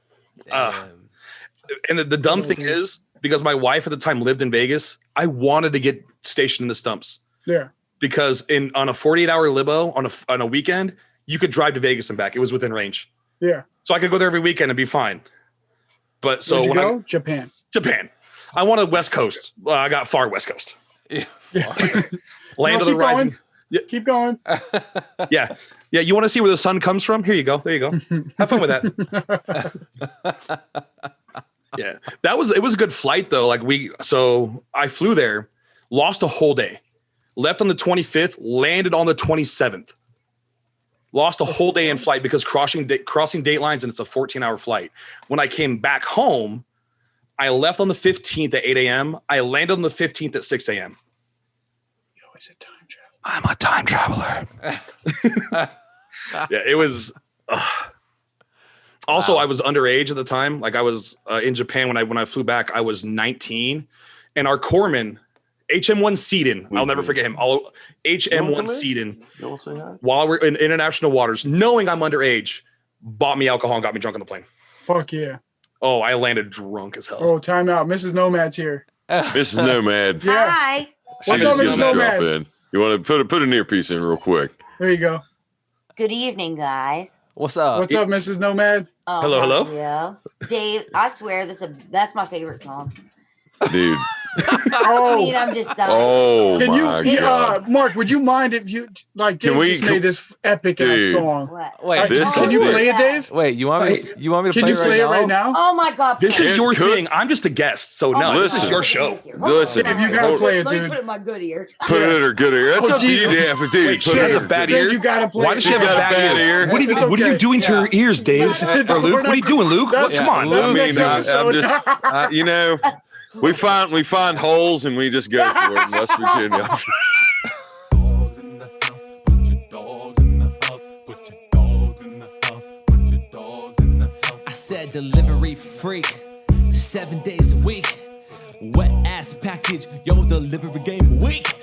And the dumb thing is, because my wife at the time lived in Vegas, I wanted to get stationed in the Stumps. Yeah. Because on a 48-hour libo on a weekend, you could drive to Vegas and back. It was within range. Yeah. So I could go there every weekend and be fine. But so where'd you go? Japan. I wanted West Coast. I got far West Coast. Yeah. Land of the rising. Yeah. Keep going. Yeah. You want to see where the sun comes from? Here you go. There you go. Have fun with that. Yeah. It was a good flight though. So I flew there, lost a whole day, left on the 25th, landed on the 27th. Lost a whole day in flight because crossing date lines, and it's a 14-hour flight. When I came back home, I left on the 15th at 8 a.m. I landed on the 15th at 6 a.m. You're always a time traveler. I'm a time traveler. Yeah, it was. Also, I was underage at the time. Like I was in Japan when I flew back. I was 19, and our corpsman, HM1 Seaton, I'll never forget him. HM1 Seaton, while we're in international waters, knowing I'm underage, bought me alcohol and got me drunk on the plane. Fuck yeah. Oh, I landed drunk as hell. Oh, time out. Mrs. Nomad's here. Mrs. Nomad. Yeah. Hi. What's up, Mrs. Nomad? You want to put an earpiece in real quick. There you go. Good evening, guys. What's up? What's up, Mrs. Nomad? Oh, hello. Yeah. Dave, I swear that's my favorite song. Dude. I mean, I'm just dying. Oh, can you, God. Mark, would you mind if you, like, Dave just made this epic ass song? What? Wait, can you play it, Dave? Wait, you want me to Can you play it right now? Oh my God. This is your thing. I'm just a guest, so no, this is your show. Listen, if you gotta play it, Let me dude. put it in my good ear. Put it in her good ear. That's up to you, Dave. Wait, she has a bad ear. You gotta play. Why does she have a bad ear? What are you doing to her ears, Dave? Or Luke? What are you doing, Luke? Come on. I mean, I'm just, you know, we find holes and we just go for it in West Virginia. I said delivery freak, 7 days a week. Wet ass package, yo, delivery game week.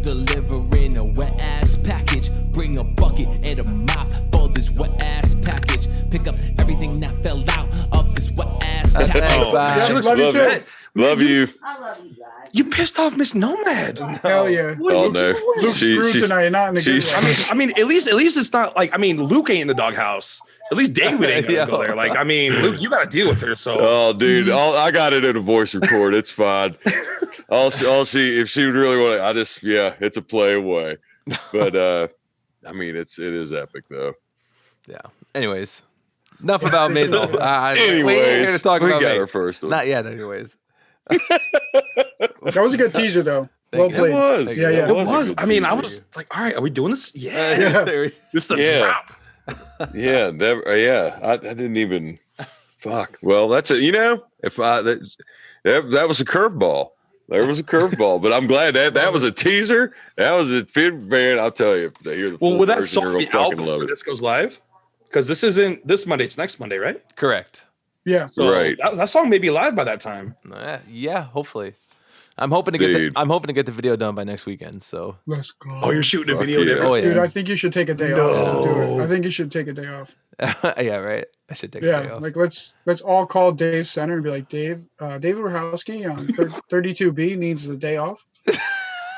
delivering a wet ass package. Bring a bucket and a mop for this wet ass package. Pick up everything that fell out of this wet ass package. Yeah, She looks love you good. too. Love you. I love you guys. You pissed off Miss Nomad. Hell yeah. Oh, no. Luke's screwed tonight, not in a good she's- way. I mean, at least it's not like, I mean, Luke ain't in the doghouse. At least David ain't gonna go there. Like, I mean, Luke, you gotta deal with her. So, Oh, dude, I got it in a voice record. It's fine. All she, if she would really want to, it's a play away. But I mean, it is epic though. Yeah. Anyways, enough about me though. Anyways, we're here to talk we about got me. our first one. Not yet. Anyways. That was a good teaser, though. Well Thank you. played. It was. Yeah, yeah. it was. a good I mean, I teaser. was like, all right, are we doing this? Yeah. Yeah. There- This is the Yeah. drop. Yeah, never. Yeah, I didn't even. Fuck. Well, that's it. You know, if that was a curveball. There was a curveball, but I'm glad that was a teaser. That was a man. I'll tell you, if they hear the Well, full would that version, song you're be gonna out fucking love before it. this goes live? Because this isn't this Monday. It's next Monday, right? Correct. Yeah. So Right. that song may be live by that time. Yeah. Hopefully. I'm hoping to Dude. get the video done by next weekend. So Let's go. Oh, you're shooting a Fuck video yeah. there. Oh, yeah. Dude, I think you should take a day off. Do it. I think you should take a day off. yeah, right. I should take a day Yeah, off. like let's all call Dave Center and be like, David Wachowski on 32B needs a day off.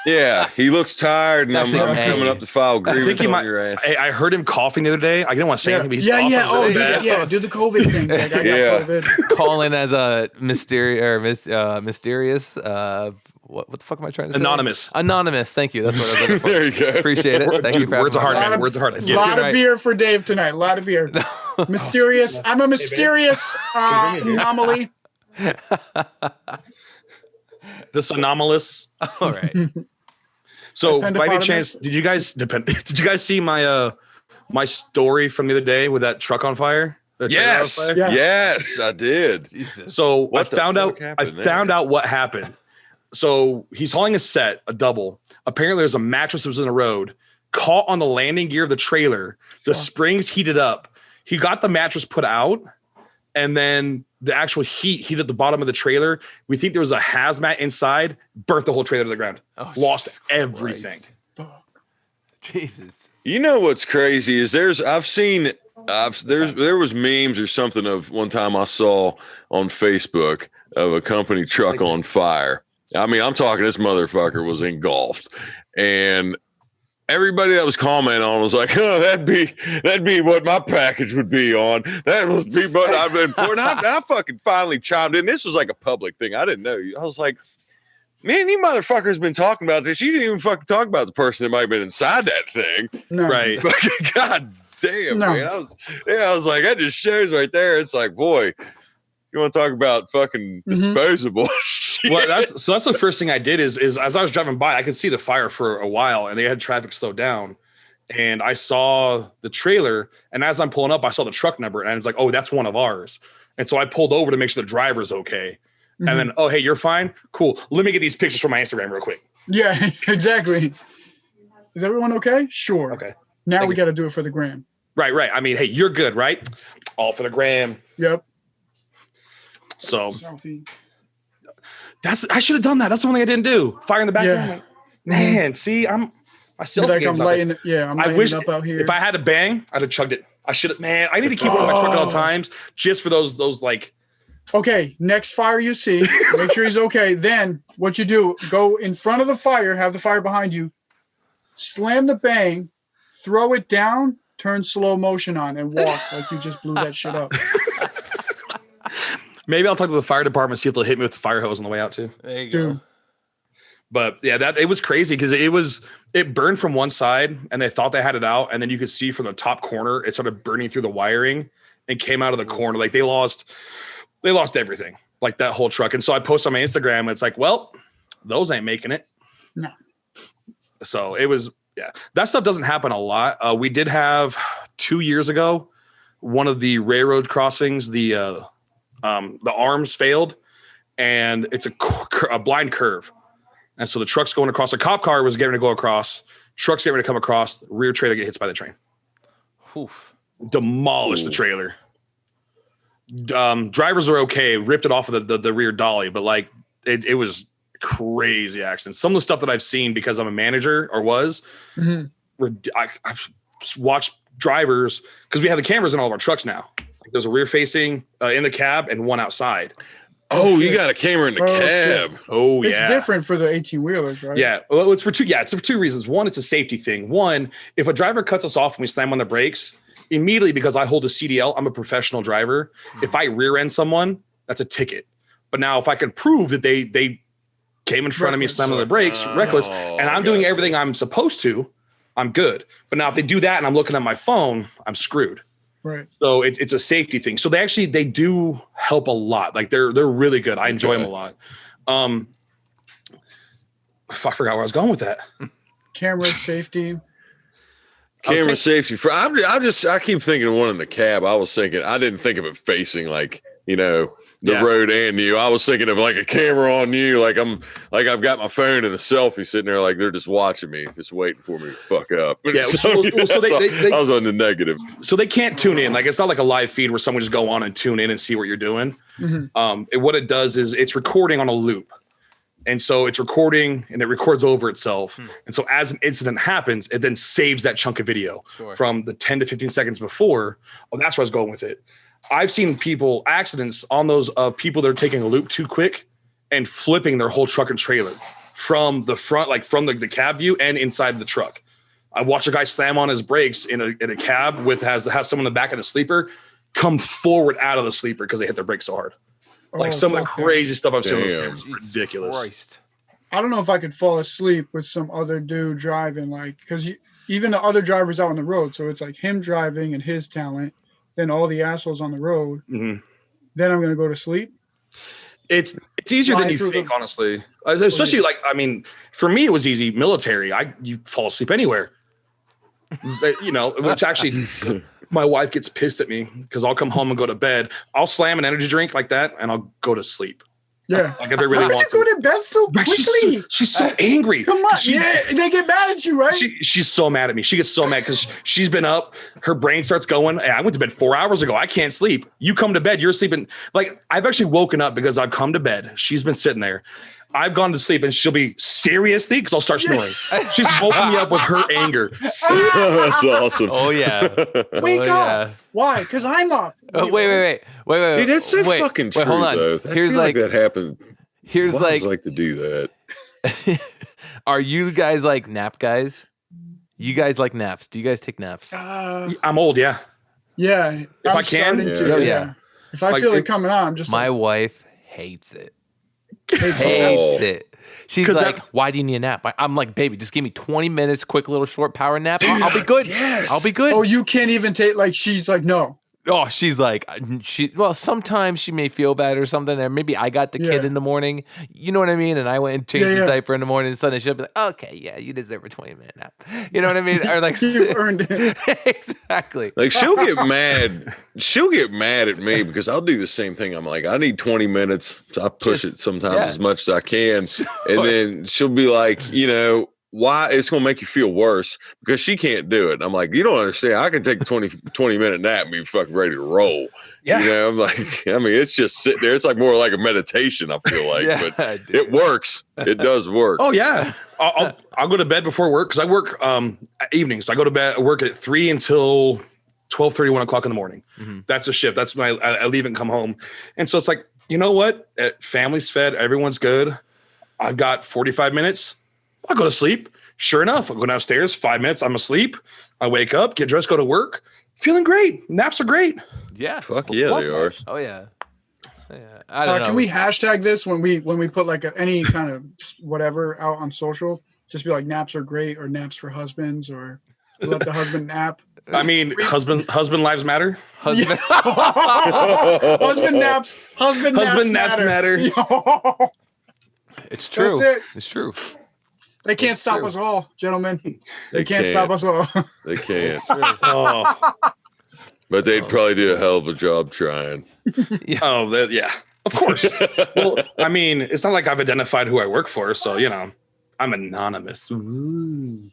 Yeah, he looks tired, and I'm Actually, coming up to file grievance he on might- your ass. I heard him coughing the other day. I didn't want to say Yeah, anything, but he's yeah, coughing yeah. Oh, really do bad. do the COVID thing. Like, I got Yeah. COVID. Call in as a mysterious. What the fuck am I trying to say? Anonymous. Anonymous. Thank you. That's what I was looking for. There you go. Appreciate it. Thank you for Words are having hard, me. man. Words are hard. A Get lot it. of right. beer for Dave tonight. A lot of beer. Mysterious. I'm a mysterious anomaly. This anomalous. All right. So, by any Dependipotamus? chance, did you guys see my my story from the other day with that truck on fire? The trailer on Yes, fire? Yeah. yes, I did. Jesus. So What the fuck I happened found there? out what happened. So he's hauling a set, a double. Apparently, there's a mattress that was in the road, caught on the landing gear of the trailer. The springs heated up. He got the mattress put out, and then the actual heat heated the bottom of the trailer. We think there was a hazmat inside, burnt the whole trailer to the ground. Oh, Lost Jesus everything. Christ. Fuck. Jesus. You know what's crazy is there was memes or something of one time I saw on Facebook of a company truck on fire. I mean, I'm talking this motherfucker was engulfed, and everybody that was commenting on was like, "Oh, that'd be what my package would be on. That would be what I've been for." And I fucking finally chimed in. This was like a public thing. I didn't know. I was like, "Man, you motherfuckers been talking about this. You didn't even fucking talk about the person that might have been inside that thing." No. Right. God damn, No. man. I was like, that just shows right there. It's like, boy, you want to talk about fucking disposable shit. Well, that's the first thing I did is as I was driving by, I could see the fire for a while, and they had traffic slowed down. And I saw the trailer, and as I'm pulling up, I saw the truck number, and I was like, "Oh, that's one of ours." And so I pulled over to make sure the driver's okay. And then, "Oh, hey, you're fine. Cool. Let me get these pictures for my Instagram real quick." Yeah, exactly. Is everyone okay? Sure. Okay. Now Thank we you. got to do it for the gram. Right. I mean, hey, you're good, right? All for the gram. Yep. So Selfie. I should have done that. That's the one thing I didn't do. Fire in the background. Yeah. Like, man, see, my Be selfie like, game's I'm not there. lighting. Yeah, I'm I lighting wish it up out here. if I had a bang, I'd have chugged it. I should have. Man, I need to keep it on my truck at all times just for those like. Okay, next fire you see, make sure he's okay. Then what you do, go in front of the fire, have the fire behind you, slam the bang, throw it down, turn slow motion on, and walk like you just blew that shit up. Maybe I'll talk to the fire department, see if they'll hit me with the fire hose on the way out too. There you go. Dude, But yeah, it was crazy because it burned from one side and they thought they had it out, and then you could see from the top corner it started burning through the wiring and came out of the corner. Like they lost everything, like that whole truck. And so I posted on my Instagram, and it's like, well, those ain't making it. No. So it was, yeah, that stuff doesn't happen a lot. We did have 2 years ago, one of the railroad crossings, the arms failed, and it's a blind curve. And so the truck's going across. A cop car was getting to go across. Truck's getting ready to come across. The rear trailer get hit by the train. Oof. Demolished the trailer. Drivers are okay. Ripped it off of the rear dolly, but like it was crazy accidents. Some of the stuff that I've seen because I'm a manager or was, I've watched drivers because we have the cameras in all of our trucks now. Like there's a rear facing in the cab and one outside. Oh, you got a camera in the cab. Shit. Oh, yeah. It's different for the 18-wheelers, right? Yeah. Well, it's for two reasons. One, it's a safety thing. One, if a driver cuts us off and we slam on the brakes, immediately because I hold a CDL, I'm a professional driver. If I rear end someone, that's a ticket. But now if I can prove that they came in front of me, slammed on the brakes, reckless, and I'm doing everything I'm supposed to, I'm good. But now if they do that and I'm looking at my phone, I'm screwed. Right. So it's a safety thing. So they do help a lot. Like they're really good. I enjoy them a lot. I forgot where I was going with that. Camera safety. Camera safety. I keep thinking of one in the cab. I didn't think of it facing like, the road and you. I was thinking of like a camera on you. Like I've got my phone and a selfie sitting there, like they're just watching me, just waiting for me to fuck up. Yeah. So I was on the negative. So they can't tune in. Like it's not like a live feed where someone just go on and tune in and see what you're doing. What it does is it's recording on a loop. And so it's recording and it records over itself. And so as an incident happens, it then saves that chunk of video from the 10 to 15 seconds before. Oh, that's where I was going with it. I've seen accidents on those of people that are taking a loop too quick and flipping their whole truck and trailer from the front, like from the cab view and inside the truck. I watched a guy slam on his brakes in a cab has someone in the back of the sleeper come forward out of the sleeper because they hit their brakes so hard. Like some of the crazy stuff I've seen on those cameras is ridiculous. Christ. I don't know if I could fall asleep with some other dude driving, like, because even the other drivers out on the road. So it's like him driving and his talent, then all the assholes on the road. Then I'm going to go to sleep. It's easier than you think, honestly. Especially for me, it was easy. Military, you fall asleep anywhere. Which actually, my wife gets pissed at me because I'll come home and go to bed. I'll slam an energy drink like that and I'll go to sleep. Yeah. Like if I really Why would you go to bed so quickly? She's so angry. Come on. They get mad at you, right? She's so mad at me. She gets so mad because she's been up. Her brain starts going. Hey, I went to bed 4 hours ago. I can't sleep. You come to bed. You're sleeping. Like I've actually woken up because I've come to bed. She's been sitting there. I've gone to sleep and she'll be seriously because I'll start snoring. She's woken me up with her anger. That's awesome. Oh yeah. Wake up. Yeah. Why? Because I'm up. Wait. Dude, that's so fucking true, hold on. though. I feel like that happened. Here's Moms like to do that. Are you guys like nap guys? You guys like naps? Do you guys take naps? I'm old, yeah. Yeah. If I can. Yeah. If I feel it coming on, I'm just my wife hates it. Hates it. She's like, why do you need a nap? I'm like, baby, just give me 20 minutes, quick little short power nap. I'll be good. Yes. I'll be good. Oh, you can't even take, like, she's like, no. Oh, she's like, sometimes she may feel bad or something, or maybe I got the kid in the morning. You know what I mean? And I went and changed his diaper in the morning, and Sunday she'll be like, okay, yeah, you deserve a 20-minute nap. You know what I mean? Or like, you earned it. Exactly. Like she'll get mad. She'll get mad at me because I'll do the same thing. I'm like, I need 20 minutes. So I push it sometimes as much as I can. And then she'll be like, why it's going to make you feel worse because she can't do it. I'm like, you don't understand. I can take a 20-minute nap and be fucking ready to roll. Yeah. I'm like, it's just sitting there. It's like more like a meditation, I feel like, but it works. It does work. Oh yeah. I'll go to bed before work. Cause I work evenings. I go to bed, work at 3 until 12:30, 1 o'clock in the morning. That's a shift. That's when I leave and come home. And so it's like, you know what? Family's fed. Everyone's good. I've got 45 minutes. I'll go to sleep. Sure enough, I'll go downstairs, 5 minutes, I'm asleep. I wake up, get dressed, go to work. Feeling great. Naps are great. Yeah. Fuck yeah, they are. Oh yeah. Yeah. I don't know. Can we hashtag this when we put like any kind of whatever out on social? Just be like naps are great or naps for husbands or let the husband nap. I mean, husband lives matter. Husband naps. Husband naps matter. It's true. That's it. It's true. They can't stop us all, gentlemen. They can't stop us all. They can't. But they'd probably do a hell of a job trying. Oh, yeah. Of course. Well, I mean, it's not like I've identified who I work for, so, I'm anonymous. Ooh.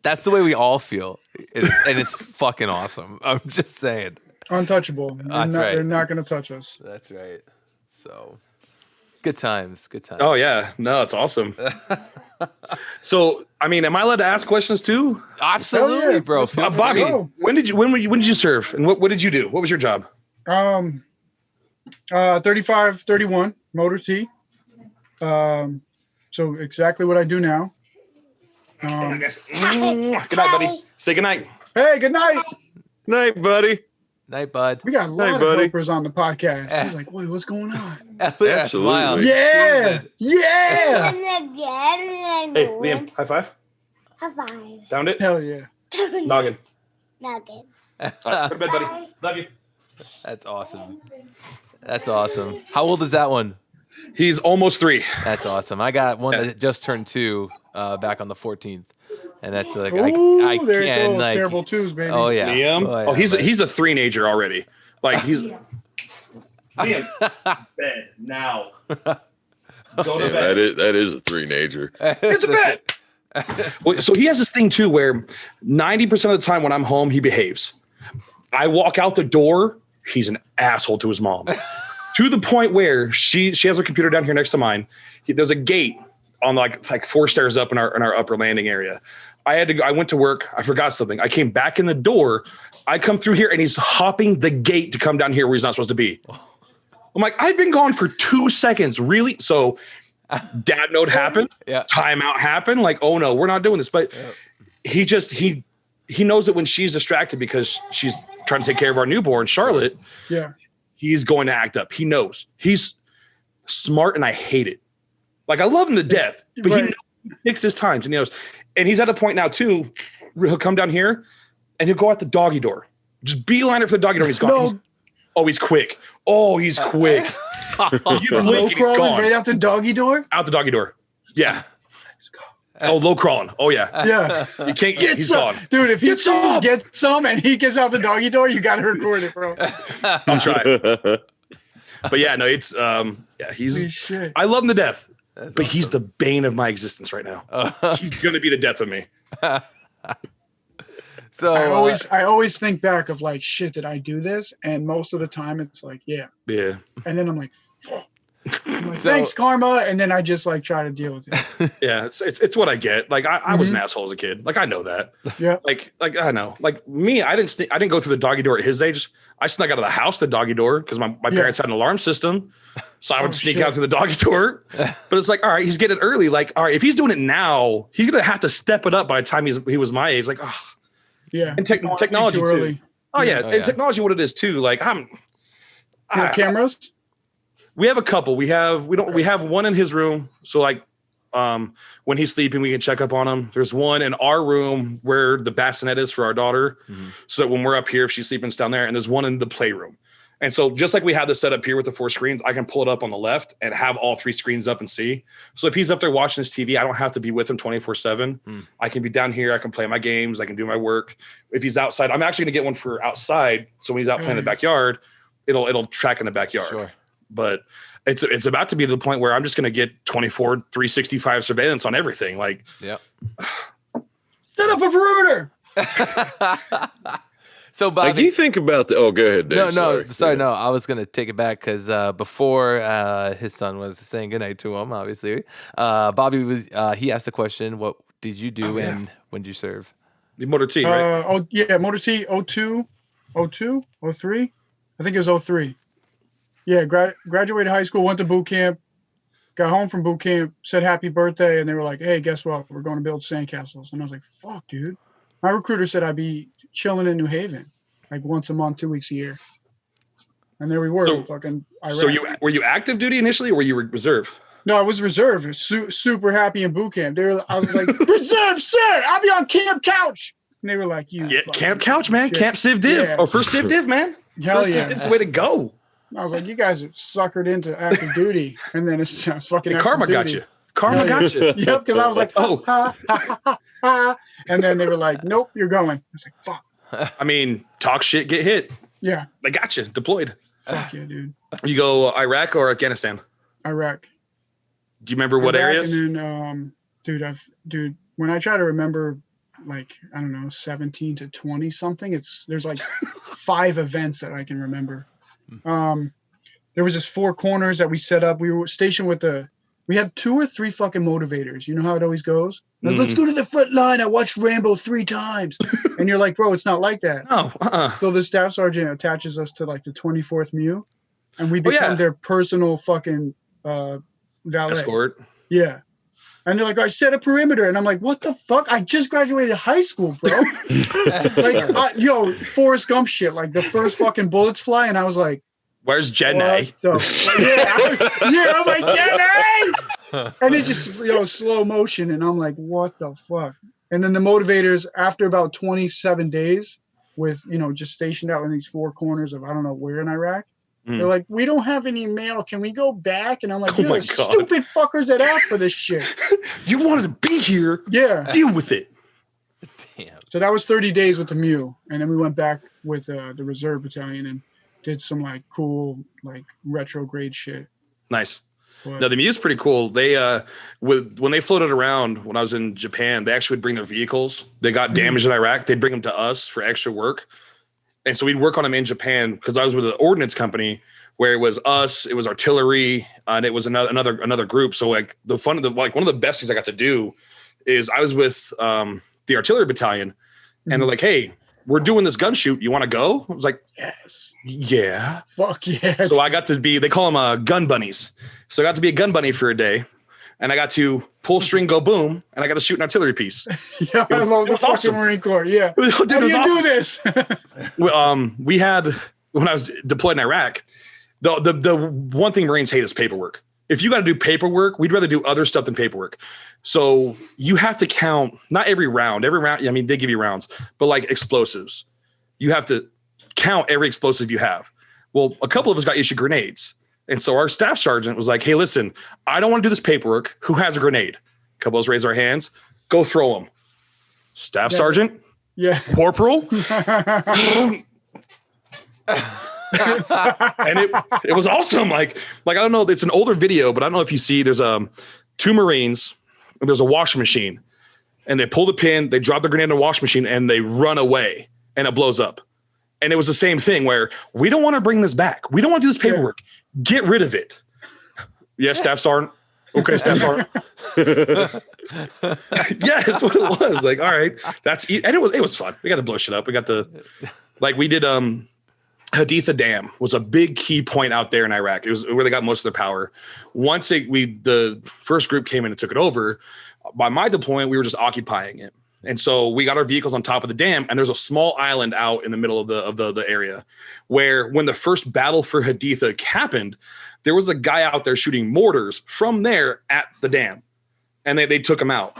That's the way we all feel. And it's fucking awesome. I'm just saying. Untouchable. They're not going to touch us. That's right. So, Good times. Good times. Oh yeah, no, it's awesome. So, I mean, am I allowed to ask questions too? Absolutely, Hell yeah. bro. Let's Feel Bobby, free. go. when did you serve, and what did you do? What was your job? 35, 31 motor T. So exactly what I do now. I guess. Good night, buddy. Say good night. Hey, good night. Night, buddy. Night, bud. We got a lot of buddy. helpers on the podcast. He's like, wait, what's going on? Absolutely. Smile. Yeah, yeah. Hey, Liam, high five. High five. Downed it. Hell yeah. Noggin. Nugget. All right, go to bed, buddy. Love you. That's awesome. That's awesome. How old is that one? He's almost 3. That's awesome. I got one that just turned 2 back on the 14th. And that's like, Ooh, I there it can, goes. like, Terrible twos, baby. oh, yeah. Liam. Oh, yeah, Oh, he's but- a 3-nager already. Like he's. Liam, bed now. Go to Yeah, bed. that is a 3-nager. It's a bed. Well, so he has this thing too, where 90% of the time when I'm home, he behaves. I walk out the door, he's an asshole to his mom, to the point where she has her computer down here next to mine. There's a gate on like 4 stairs up in our upper landing area. I went to work. I forgot something. I came back in the door. I come through here and he's hopping the gate to come down here where he's not supposed to be. I'm like, I've been gone for 2 seconds. Really? So dad note happened. Yeah. Timeout happened. Like, oh no, we're not doing this. But he knows that when she's distracted because she's trying to take care of our newborn, Charlotte, Yeah. he's going to act up. He knows. He's smart and I hate it. Like, I love him to death, but Right. he takes his times and he knows. And he's at a point now too, he'll come down here and he'll go out the doggy door. Just beeline it for the doggy door and he's gone. No. He's quick. Oh, he's quick. You blink Low and he's crawling gone. right after doggy door. Out the doggy door. Yeah. Oh, low crawling. Oh yeah. Yeah. You can't Get he's some, gone. dude. If he Get some. get some and he gets out the doggy door, you gotta record it, bro. I'll try. But yeah, no, it's Holy he's shit. I love him to death. That's But he's the bane of my existence right now. He's gonna be the death of me. So I always think back of like, shit, did I do this? And most of the time it's like, yeah. Yeah. And then I'm like, fuck. I'm like, So- thanks, karma. And then I just like try to deal with it. Yeah, it's what I get. Like I was an asshole as a kid. Like I know that. Yeah. Like I know. Like me, I didn't go through the doggy door at his age. I snuck out of the house the doggy door because my parents had an alarm system. So I would sneak shit. out through the doggy door. But it's like, all right, he's getting it early. Like, all right, if he's doing it now, he's gonna have to step it up by the time he was my age. Like, oh. Yeah. And technology Too too. early. Oh yeah, Oh, and yeah. technology what it is too. Like You have cameras? we have a couple. We have one in his room. So like when he's sleeping, we can check up on him. There's one in our room where the bassinet is for our daughter. So that when we're up here, if she's sleeping, it's down there. And there's one in the playroom. And so just like we have this set up here with the 4 screens, I can pull it up on the left and have all 3 screens up and see. So if he's up there watching his TV, I don't have to be with him 24/7. I can be down here. I can play my games. I can do my work. If he's outside, I'm actually going to get one for outside. So when he's out playing in the backyard, it'll track in the backyard. Sure. But it's about to be to the point where I'm just going to get 24, 365 surveillance on everything. Like, Yep. Set up a perimeter. So Bobby, Like you think about the. Oh, go ahead, Dave. Sorry, no. I was gonna take it back because before his son was saying goodnight to him, obviously, Bobby was. He asked the question, "What did you do and when did you serve?" the Motor T, right? Motor T 02, 03. I think it was 03. Yeah, graduated high school, went to boot camp, got home from boot camp, said happy birthday, and they were like, hey, guess what? We're going to build sandcastles. And I was like, fuck, dude. My recruiter said I'd be chilling in New Haven, like once a month, 2 weeks a year. And there we were, So- fucking Iraq. So were you active duty initially, or were you reserve? No, I was reserve. Super happy in boot camp. I was like, reserve, sir. I'll be on camp couch. And they were like, you. Yeah, fucking camp couch, man. shit. Camp Civ Div. Yeah. Or first Civ Div, man. Hell First yeah. Civ Div's the way to go. I was like, you guys are suckered into active duty. And then it's fucking And active karma got duty. you. Karma Yeah, got you. Yep, because I was like, Oh. ha, ha, ha, ha. And then they were like, nope, you're going. I was like, fuck. I mean, talk shit, get hit. Yeah, They got you deployed. fuck yeah, dude. You go Iraq or Afghanistan? Iraq. Do you remember what Iraq, areas? And then, dude, when I try to remember, like, I don't know, 17 to 20 something, there's like 5 events that I can remember. there was this 4 corners that we set up. We were stationed with we had 2 or 3 fucking motivators. You know how it always goes? Like, let's go to the front line. I watched Rambo 3 times. And you're like, bro, it's not like that. No. So the staff sergeant attaches us to like the 24th MEU, and we become their personal fucking valet. Escort. Yeah. And they're like, I set a perimeter. And I'm like, what the fuck? I just graduated high school, bro. Like, Forrest Gump shit. Like the first fucking bullets fly. And I was like, where's Jenny? I'm like, Jenny! And it's just, slow motion. And I'm like, what the fuck? And then the motivators, after about 27 days with, just stationed out in these 4 corners of, I don't know where in Iraq, they're like, we don't have any mail. Can we go back? And I'm like, you're the stupid fuckers that asked for this shit. You wanted to be here. Yeah. Deal with it. Damn. So that was 30 days with the MEU. And then we went back with the reserve battalion and did some like cool, like retrograde shit. Nice. But, No, the MEU's pretty cool. They when they floated around when I was in Japan, they actually would bring their vehicles. They got damaged in Iraq. They'd bring them to us for extra work. And so we'd work on them in Japan because I was with an ordnance company where it was us, it was artillery, and it was another group. So like one of the best things I got to do is I was with the artillery battalion, and they're like, "Hey, we're doing this gun shoot. You want to go?" I was like, yes. Yeah. Fuck yeah. So I got to be, they call them gun bunnies. So I got to be a gun bunny for a day, and I got to pull string, go boom, and I got to shoot an artillery piece. Yeah, I love the fucking awesome. Marine Corps. Yeah. Dude, How do you do this? We had, when I was deployed in Iraq, the one thing Marines hate is paperwork. If you got to do paperwork, we'd rather do other stuff than paperwork. So you have to count, not every round, I mean, they give you rounds, but like explosives. You have to count every explosive you have. Well, a couple of us got issued grenades. And so our staff sergeant was like, hey, listen, I don't want to do this paperwork. Who has a grenade? A couple of us raise our hands. Go throw them. Staff sergeant? Yeah. Corporal? And it was awesome. Like I don't know, it's an older video, but I don't know if you see, there's 2 Marines, and there's a washing machine, and they pull the pin, they drop the grenade in the washing machine, and they run away, and it blows up. And it was the same thing where we don't want to bring this back. We don't want to do this paperwork. Get rid of it. Yes, Staff Sergeant. Okay, Staff Sergeant. Yeah, that's what it was. Like, all right, and it was fun. We got to blow shit up. We got to, like, we did Haditha Dam was a big key point out there in Iraq. It was where they got most of their power. Once the first group came in and took it over, by my deployment, we were just occupying it. And so we got our vehicles on top of the dam, and there's a small island out in the middle of the area where when the first battle for Haditha happened, there was a guy out there shooting mortars from there at the dam, and they took him out.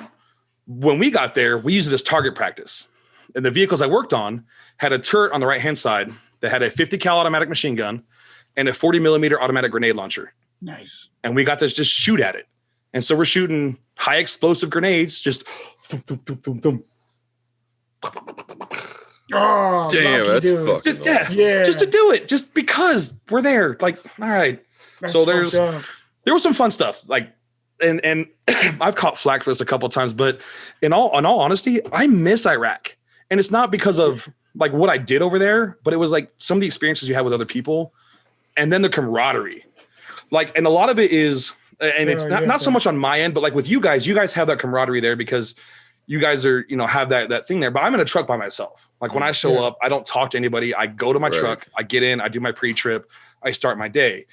When we got there, we used it as target practice. And the vehicles I worked on had a turret on the right-hand side that had a 50 cal automatic machine gun and a 40 millimeter automatic grenade launcher. Nice. And we got to just shoot at it. And so we're shooting high explosive grenades, just thum, thum, thum, thum, thum. Oh, damn, lucky that's dude. fucking Yeah. Just to do it, just because we're there. Like, all right. That's So fucked up. there was some fun stuff. Like, and I've caught flack for this a couple of times, but in all honesty, I miss Iraq. And it's not because of like what I did over there, but it was like some of the experiences you had with other people, and then the camaraderie. Like, and a lot of it is, and it's not so much on my end, but like with you guys have that camaraderie there because you guys are, have that thing there. But I'm in a truck by myself. Like when I show up, I don't talk to anybody. I go to my truck, I get in, I do my pre-trip, I start my day.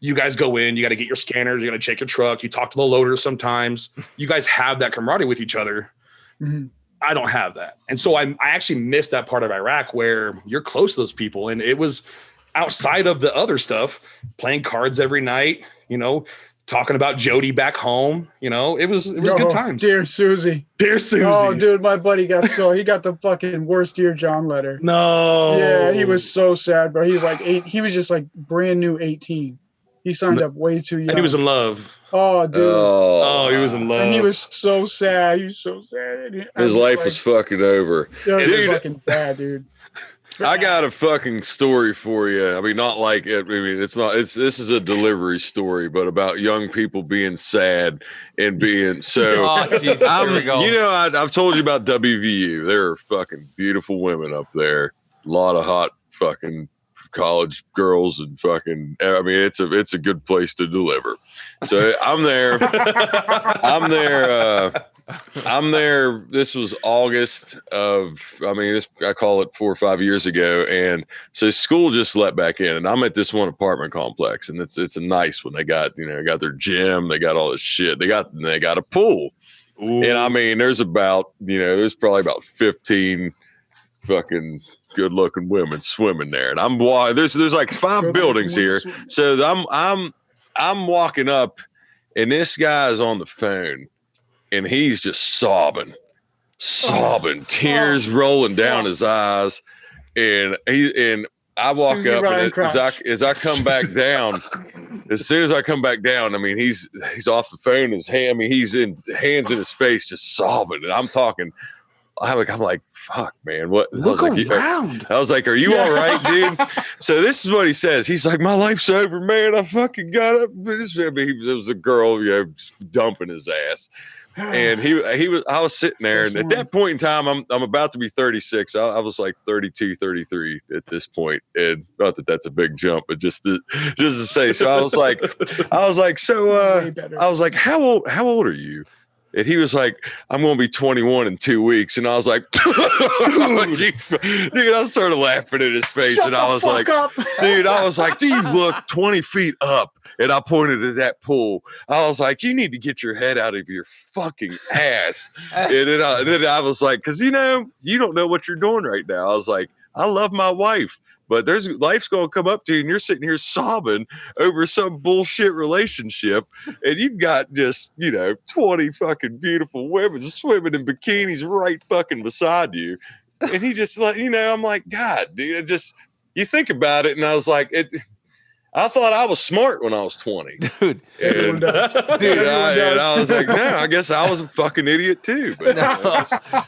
You guys go in, you got to get your scanners, you got to check your truck, you talk to the loaders sometimes. You guys have that camaraderie with each other. Mm-hmm. I don't have that. And so I actually missed that part of Iraq where you're close to those people. And it was outside of the other stuff, playing cards every night, talking about Jody back home. It was good times. Dear Susie. Oh, dude, my buddy he got the fucking worst Dear John letter. No. Yeah, he was so sad, bro. He was like he was just like brand new 18. He signed up way too young. And he was in love. Oh, dude. Oh, he was in love. And he was so sad. He was so sad. His life was fucking over. Yeah, it was fucking bad, dude. I got a fucking story for you. I mean, not like it. I mean, this is a delivery story, but about young people being sad and being so. Oh, geez, here we go. I've told you about WVU. There are fucking beautiful women up there. A lot of hot fucking college girls and fucking. I mean, it's a good place to deliver. So I'm there. I'm there. This was August of. I mean, I call it 4 or 5 years ago, and so school just let back in, and I'm at this one apartment complex, and it's a nice one. They got got their gym, they got all this shit. They got a pool. Ooh. And I mean, there's probably about 15 fucking good looking women swimming there. And there's like 5 buildings here. So I'm walking up and this guy is on the phone and he's just sobbing, tears rolling down his eyes. And I walk up and as I come back down, as soon as I come back down, I mean, he's off the phone. He's hands in his face, just sobbing. And I'm like, fuck, man. What? Look around. I was like, are you all right, dude? So this is what he says. He's like, my life's over, man. I fucking got up. It was a girl, dumping his ass. And I was sitting there, and at that point in time, I'm about to be 36. I was like 32, 33 at this point, and not that that's a big jump, but just to say. So I was like, how old are you? And he was like, I'm going to be 21 in 2 weeks. And I was like, dude, I started laughing at his face. And I was like, do you look 20 feet up? And I pointed at that pool. I was like, you need to get your head out of your fucking ass. And then I was like, because, you don't know what you're doing right now. I was like, I love my wife, but life's going to come up to you and you're sitting here sobbing over some bullshit relationship. And you've got just, 20 fucking beautiful women swimming in bikinis right fucking beside you. And he just like, I'm like, God, dude, you think about it. And I was like, I thought I was smart when I was 20. Dude. And I was like, no, I guess I was a fucking idiot too. But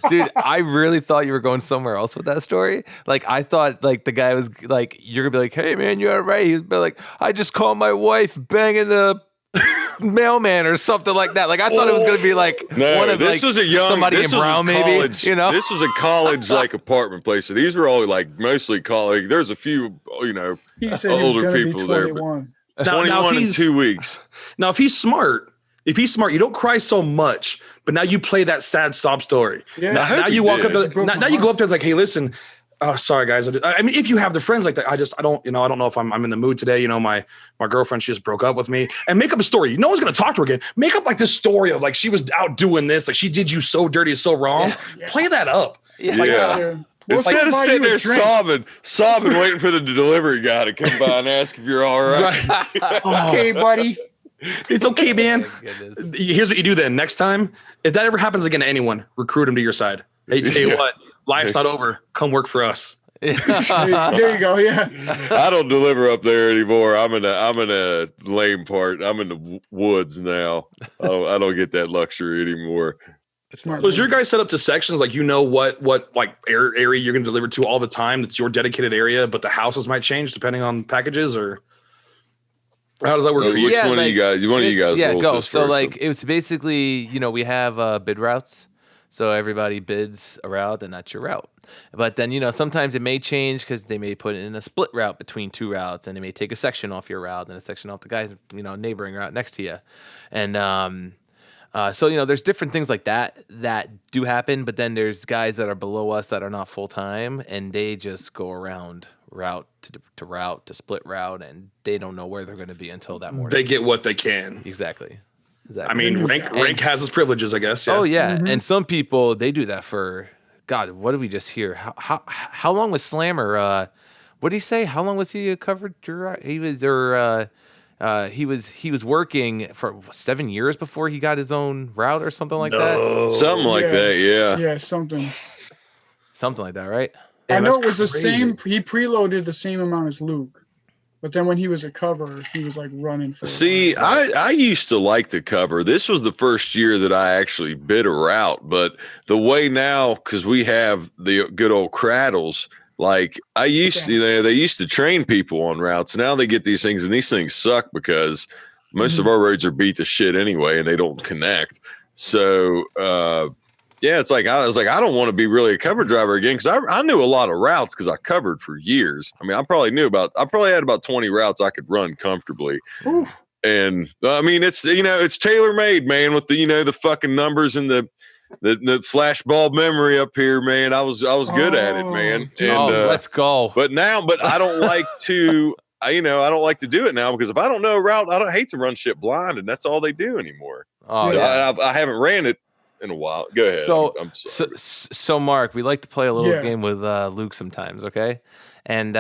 dude, I really thought you were going somewhere else with that story. Like, I thought like the guy was like, you're gonna be like, hey man, you're all right. He'd be like, I just called my wife banging the mailman or something like that. Like, I thought it was gonna be like one of this like was a young somebody this in was Brown, college, maybe. This was a college like apartment place. So these were all like mostly college. There's a few, older people there. 21 in 2 weeks. Now, if he's smart, you don't cry so much, but now you play that sad sob story. Yeah, now you walk up. Now you go up there and like, hey, listen. Oh, sorry guys. I mean, if you have the friends like that, I don't know if I'm in the mood today. My girlfriend, she just broke up with me, and make up a story. No one's going to talk to her again. Make up like this story of like, she was out doing this. Like, she did you so dirty, so wrong. Yeah. Play that up. Yeah. Instead of sitting there sobbing, waiting for the delivery guy to come by and ask if you're all right. Okay, buddy. It's okay, man. Here's what you do then. Next time, if that ever happens again to anyone, recruit him to your side. Hey, tell you what, life's not over. Come work for us. There you go. Yeah. I don't deliver up there anymore. I'm in a lame part. I'm in the woods now. I don't get that luxury anymore. So is your guys set up to sections? Like, what like area you're going to deliver to all the time? That's your dedicated area, but the houses might change depending on packages, or how does that work for you? Which one of you guys? One of you guys? Yeah, go. So like, it was basically, we have bid routes. So everybody bids a route, and that's your route. But then, sometimes it may change because they may put it in a split route between 2 routes, and they may take a section off your route and a section off the guy's, neighboring route next to you. And so, there's different things like that do happen. But then there's guys that are below us that are not full time, and they just go around route to route to split route, and they don't know where they're going to be until that morning. They get what they can. Exactly. I mean, rank has its privileges, I guess. Yeah. Oh yeah, and some people, they do that for God. What did we just hear? How long was Slammer? What did he say? How long was he covered? He was working for 7 years before he got his own route or something like that. Something like that. Yeah. Yeah, something like that, right? I know it was the same. He preloaded the same amount as Luke. But then when he was a cover, he was like running for. See, I used to like to cover. This was the first year that I actually bid a route. But the way now, because we have the good old cradles, like they used to train people on routes. Now they get these things, and these things suck because most of our roads are beat to shit anyway, and they don't connect. So Yeah, it's like I was like, I don't want to be really a cover driver again because I knew a lot of routes because I covered for years. I mean, I probably had about 20 routes I could run comfortably. Oof. And I mean, it's it's tailor made, man, with the the fucking numbers and the flashbulb memory up here, man. I was good at it, man. And let's go. But I don't like to. I don't like to do it now because if I don't know a route, I don't hate to run shit blind, and that's all they do anymore. Oh, Yeah. I haven't ran it in a while. Go ahead. So, I'm sorry. so Mark, we like to play a little game with Luke sometimes, okay? And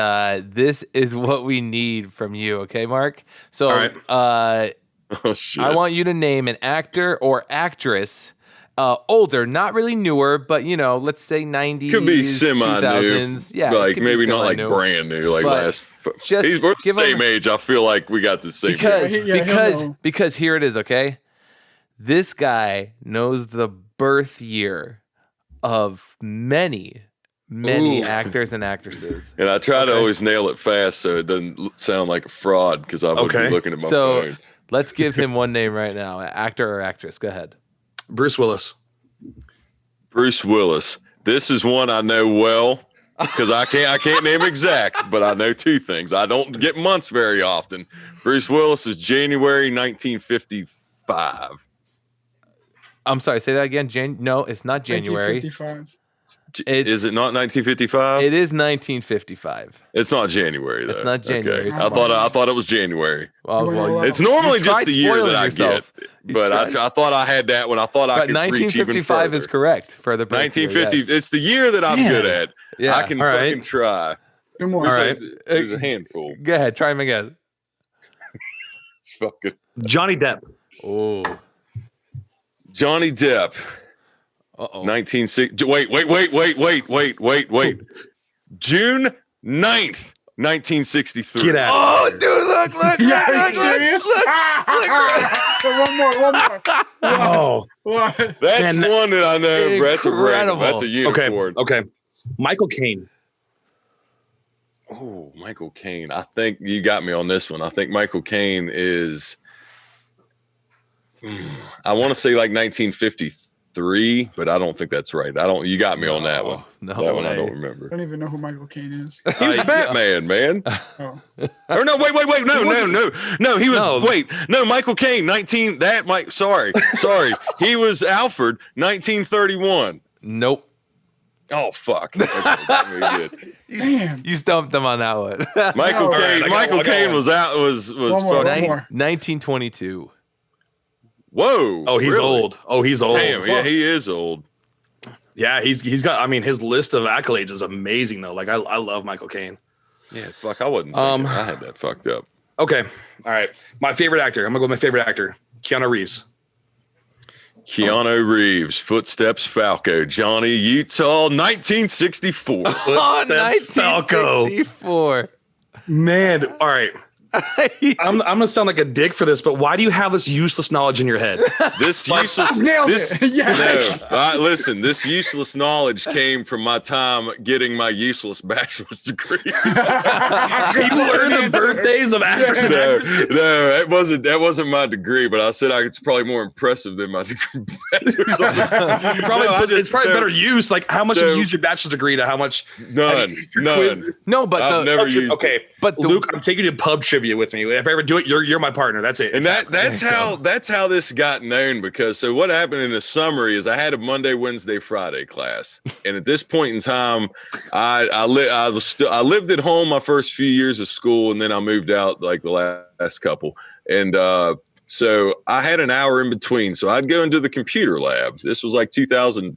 this is what we need from you, okay, Mark? So, All right. Oh shit. I want you to name an actor or actress, older, not really newer, but let's say 90s, Could be semi-new. 2000s. Yeah, it like could be maybe not like semi-new. brand new, like But last. just We're the give same him- age. I feel like we got the same. Because age. Yeah, he'll know. because here it is, okay? This guy knows the birth year of many Ooh. actors and actresses. And I try to Okay. always nail it fast so it doesn't sound like a fraud because I would Okay. be looking at my So phone. let's give him one name right now, actor or actress. Go ahead. Bruce Willis. Bruce Willis. This is one I know well because I can't name exact, but I know two things. I don't get months very often. Bruce Willis is January 1955. I'm sorry, say that again. No, it's not January. 1955. Is it not 1955? It is 1955. It's not January though. It's not January, Okay. it's I thought it was January. Well, It's normally You just tried the year that spoiling I yourself. get, You but tried. I thought I had that when I thought I but could reach even 1955 further. is correct for the birth year, 1950. yes. It's the year that I'm Man. good at. Yeah. I can All right. fucking try. Two more. All right. There's a handful. Go ahead, try him again. It's fucking Johnny Depp. Oh. Johnny Depp. Uh-oh. 1960. Wait. June 9th, 1963. Get out. Oh, dude, look, Yeah, are you serious? One more. Oh, What? That's Man, one that I know. That's a random. Incredible. That's a unicorn. okay. Michael Caine. Oh, Michael Caine. I think you got me on this one. I think Michael Caine is. I want to say like 1953, but I don't think that's right. You got me on that one. No That one I way. don't I remember. don't even know who Michael Caine is. He was Batman, man. Oh. Or no, wait. No. He was No. No, Michael Caine, 19. That Mike. Sorry. He was Alfred, 1931. Nope. Oh fuck. Okay, that made good. Damn. You stumped them on that one. Michael All right, Caine. I got Michael one, I got Caine one. was out. Was One more, fucking. one more. 1922. Whoa. Oh, he's really? old. Oh, he's old. Damn. Yeah, he is old. Yeah, he's got. I mean, his list of accolades is amazing though. Like I love Michael Caine. Yeah. Fuck. I wasn't. Thinking. I had that fucked up. Okay, all right. My favorite actor. I'm gonna go with my favorite actor, Keanu Reeves. Keanu Reeves, Footsteps Falco, Johnny Utah, 1964. Oh, Footsteps Falco. 1964. Man, all right. I'm gonna sound like a dick for this, but why do you have this useless knowledge in your head? This useless. Nailed this, it. Yeah. No, listen. This useless knowledge came from my time getting my useless bachelor's degree. You learn the birthdays of actors and No, actresses. that wasn't my degree, but I said it's probably more impressive than my degree. It's probably better use. Like how much so- you use your bachelor's degree to how much None. No, but I've never used Okay, it. but the- Luke, I'm taking you to pub trivia with me. If I ever do it, you're my partner. That's it. And that's how this got known because so what happened in the summary is I had a Monday, Wednesday, Friday class, and at this point in time, I lived at home my first few years of school, and then I moved out like the last couple, and so I had an hour in between, so I'd go into the computer lab. This was like 2000,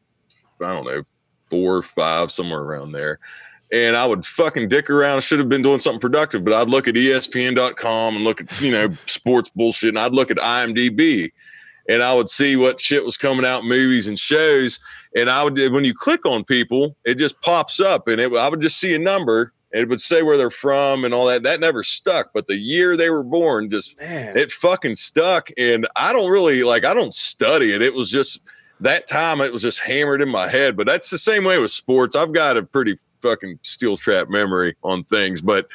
I don't know, 4 or 5, somewhere around there. And I would fucking dick around. Should have been doing something productive, but I'd look at ESPN.com and look at, sports bullshit. And I'd look at IMDb and I would see what shit was coming out, movies and shows. And when you click on people, it just pops up and I would just see a number and it would say where they're from and all that. That never stuck. But the year they were born, it fucking stuck. And I don't study it. It was just that time it was just hammered in my head. But that's the same way with sports. I've got a pretty fucking steel trap memory on things, but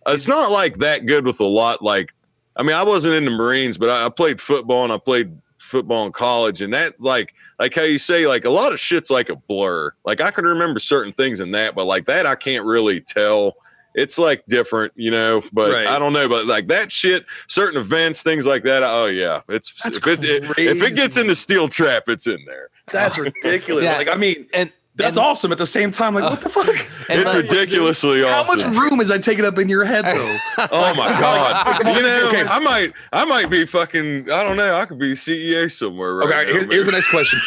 it's not like that good with a lot. Like, I mean, I wasn't in the Marines, but I played football and I played football in college, and that's like how you say, like, a lot of shit's like a blur. Like, I can remember certain things in that, but like that I can't really tell. It's like different, you know, but Right. I don't know. But like that shit, certain events, things like that. Oh yeah, if it gets in the steel trap, it's in there. That's ridiculous. Yeah. Like, I mean, And that's awesome. At the same time, like, what the fuck? It's ridiculously How awesome. much room is that taking up in your head, though? Oh my god! You know, Okay. I might be fucking. I don't know. I could be CEO somewhere right Okay, now. here's the next question.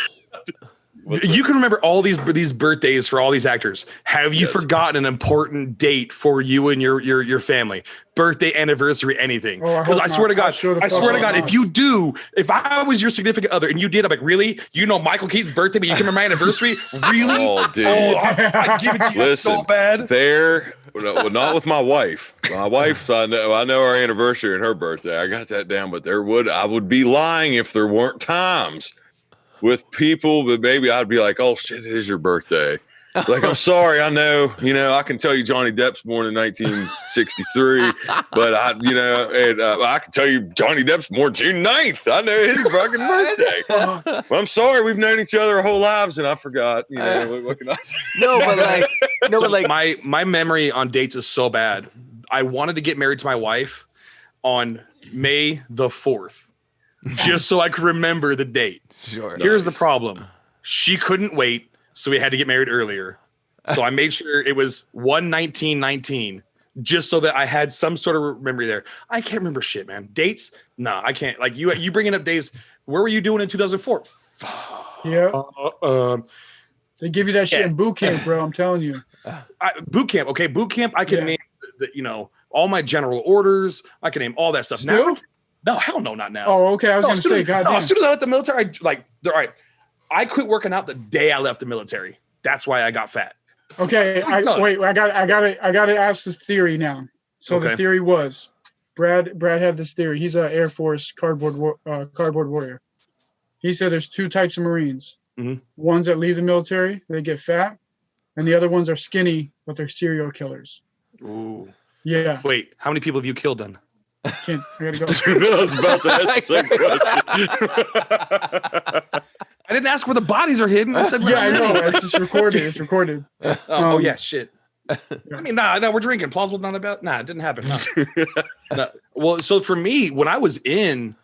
You can remember all these birthdays for all these actors. Have you forgotten an important date for you and your family? Birthday, anniversary, anything? Oh, I Because hope I swear to not. God, I swear to God, if you do, if I was your significant other and you did, I'm like, really? You know Michael Keaton's birthday, but you can remember my anniversary? Really? Oh, dude. Oh, I give it to you Listen, so bad. well, not with my wife. My wife, I know our anniversary and her birthday. I got that down, but I would be lying if there weren't times with people, but maybe I'd be like, oh shit, it is your birthday. Like, I'm sorry, I know, I can tell you Johnny Depp's born in 1963, but I can tell you Johnny Depp's born June 9th. I know his fucking birthday. Well, I'm sorry, we've known each other our whole lives and I forgot, what can I say? no, but like My memory on dates is so bad. I wanted to get married to my wife on May the 4th, just so I could remember the date. Sure. Here's the problem. She couldn't wait, so we had to get married earlier. So I made sure it was 1/19/19, just so that I had some sort of memory there. I can't remember shit, man. Dates? Nah, I can't. Like, you bringing up days. Where were you doing in 2004? Yeah. They give you that shit in boot camp, bro. I'm telling you. Boot camp. Okay, boot camp. I can name all my general orders. I can name all that stuff. Still? Now, no, hell no, not now. Oh, okay. I was going to say, goddamn. As soon as I left the military, all right. I quit working out the day I left the military. That's why I got fat. Okay, I gotta ask this theory now. So the theory was, Brad had this theory. He's an Air Force cardboard warrior. He said there's two types of Marines. Mm-hmm. Ones that leave the military, they get fat, and the other ones are skinny, but they're serial killers. Ooh. Yeah. Wait, how many people have you killed then? I gotta go. I was about to ask the same question. I didn't ask where the bodies are hidden. I said, Yeah, I know. It's just recorded. It's recorded. Oh yeah, shit. I mean, no, we're drinking. Plausible not about. Nah, it didn't happen. No. Well, so for me, when I was in,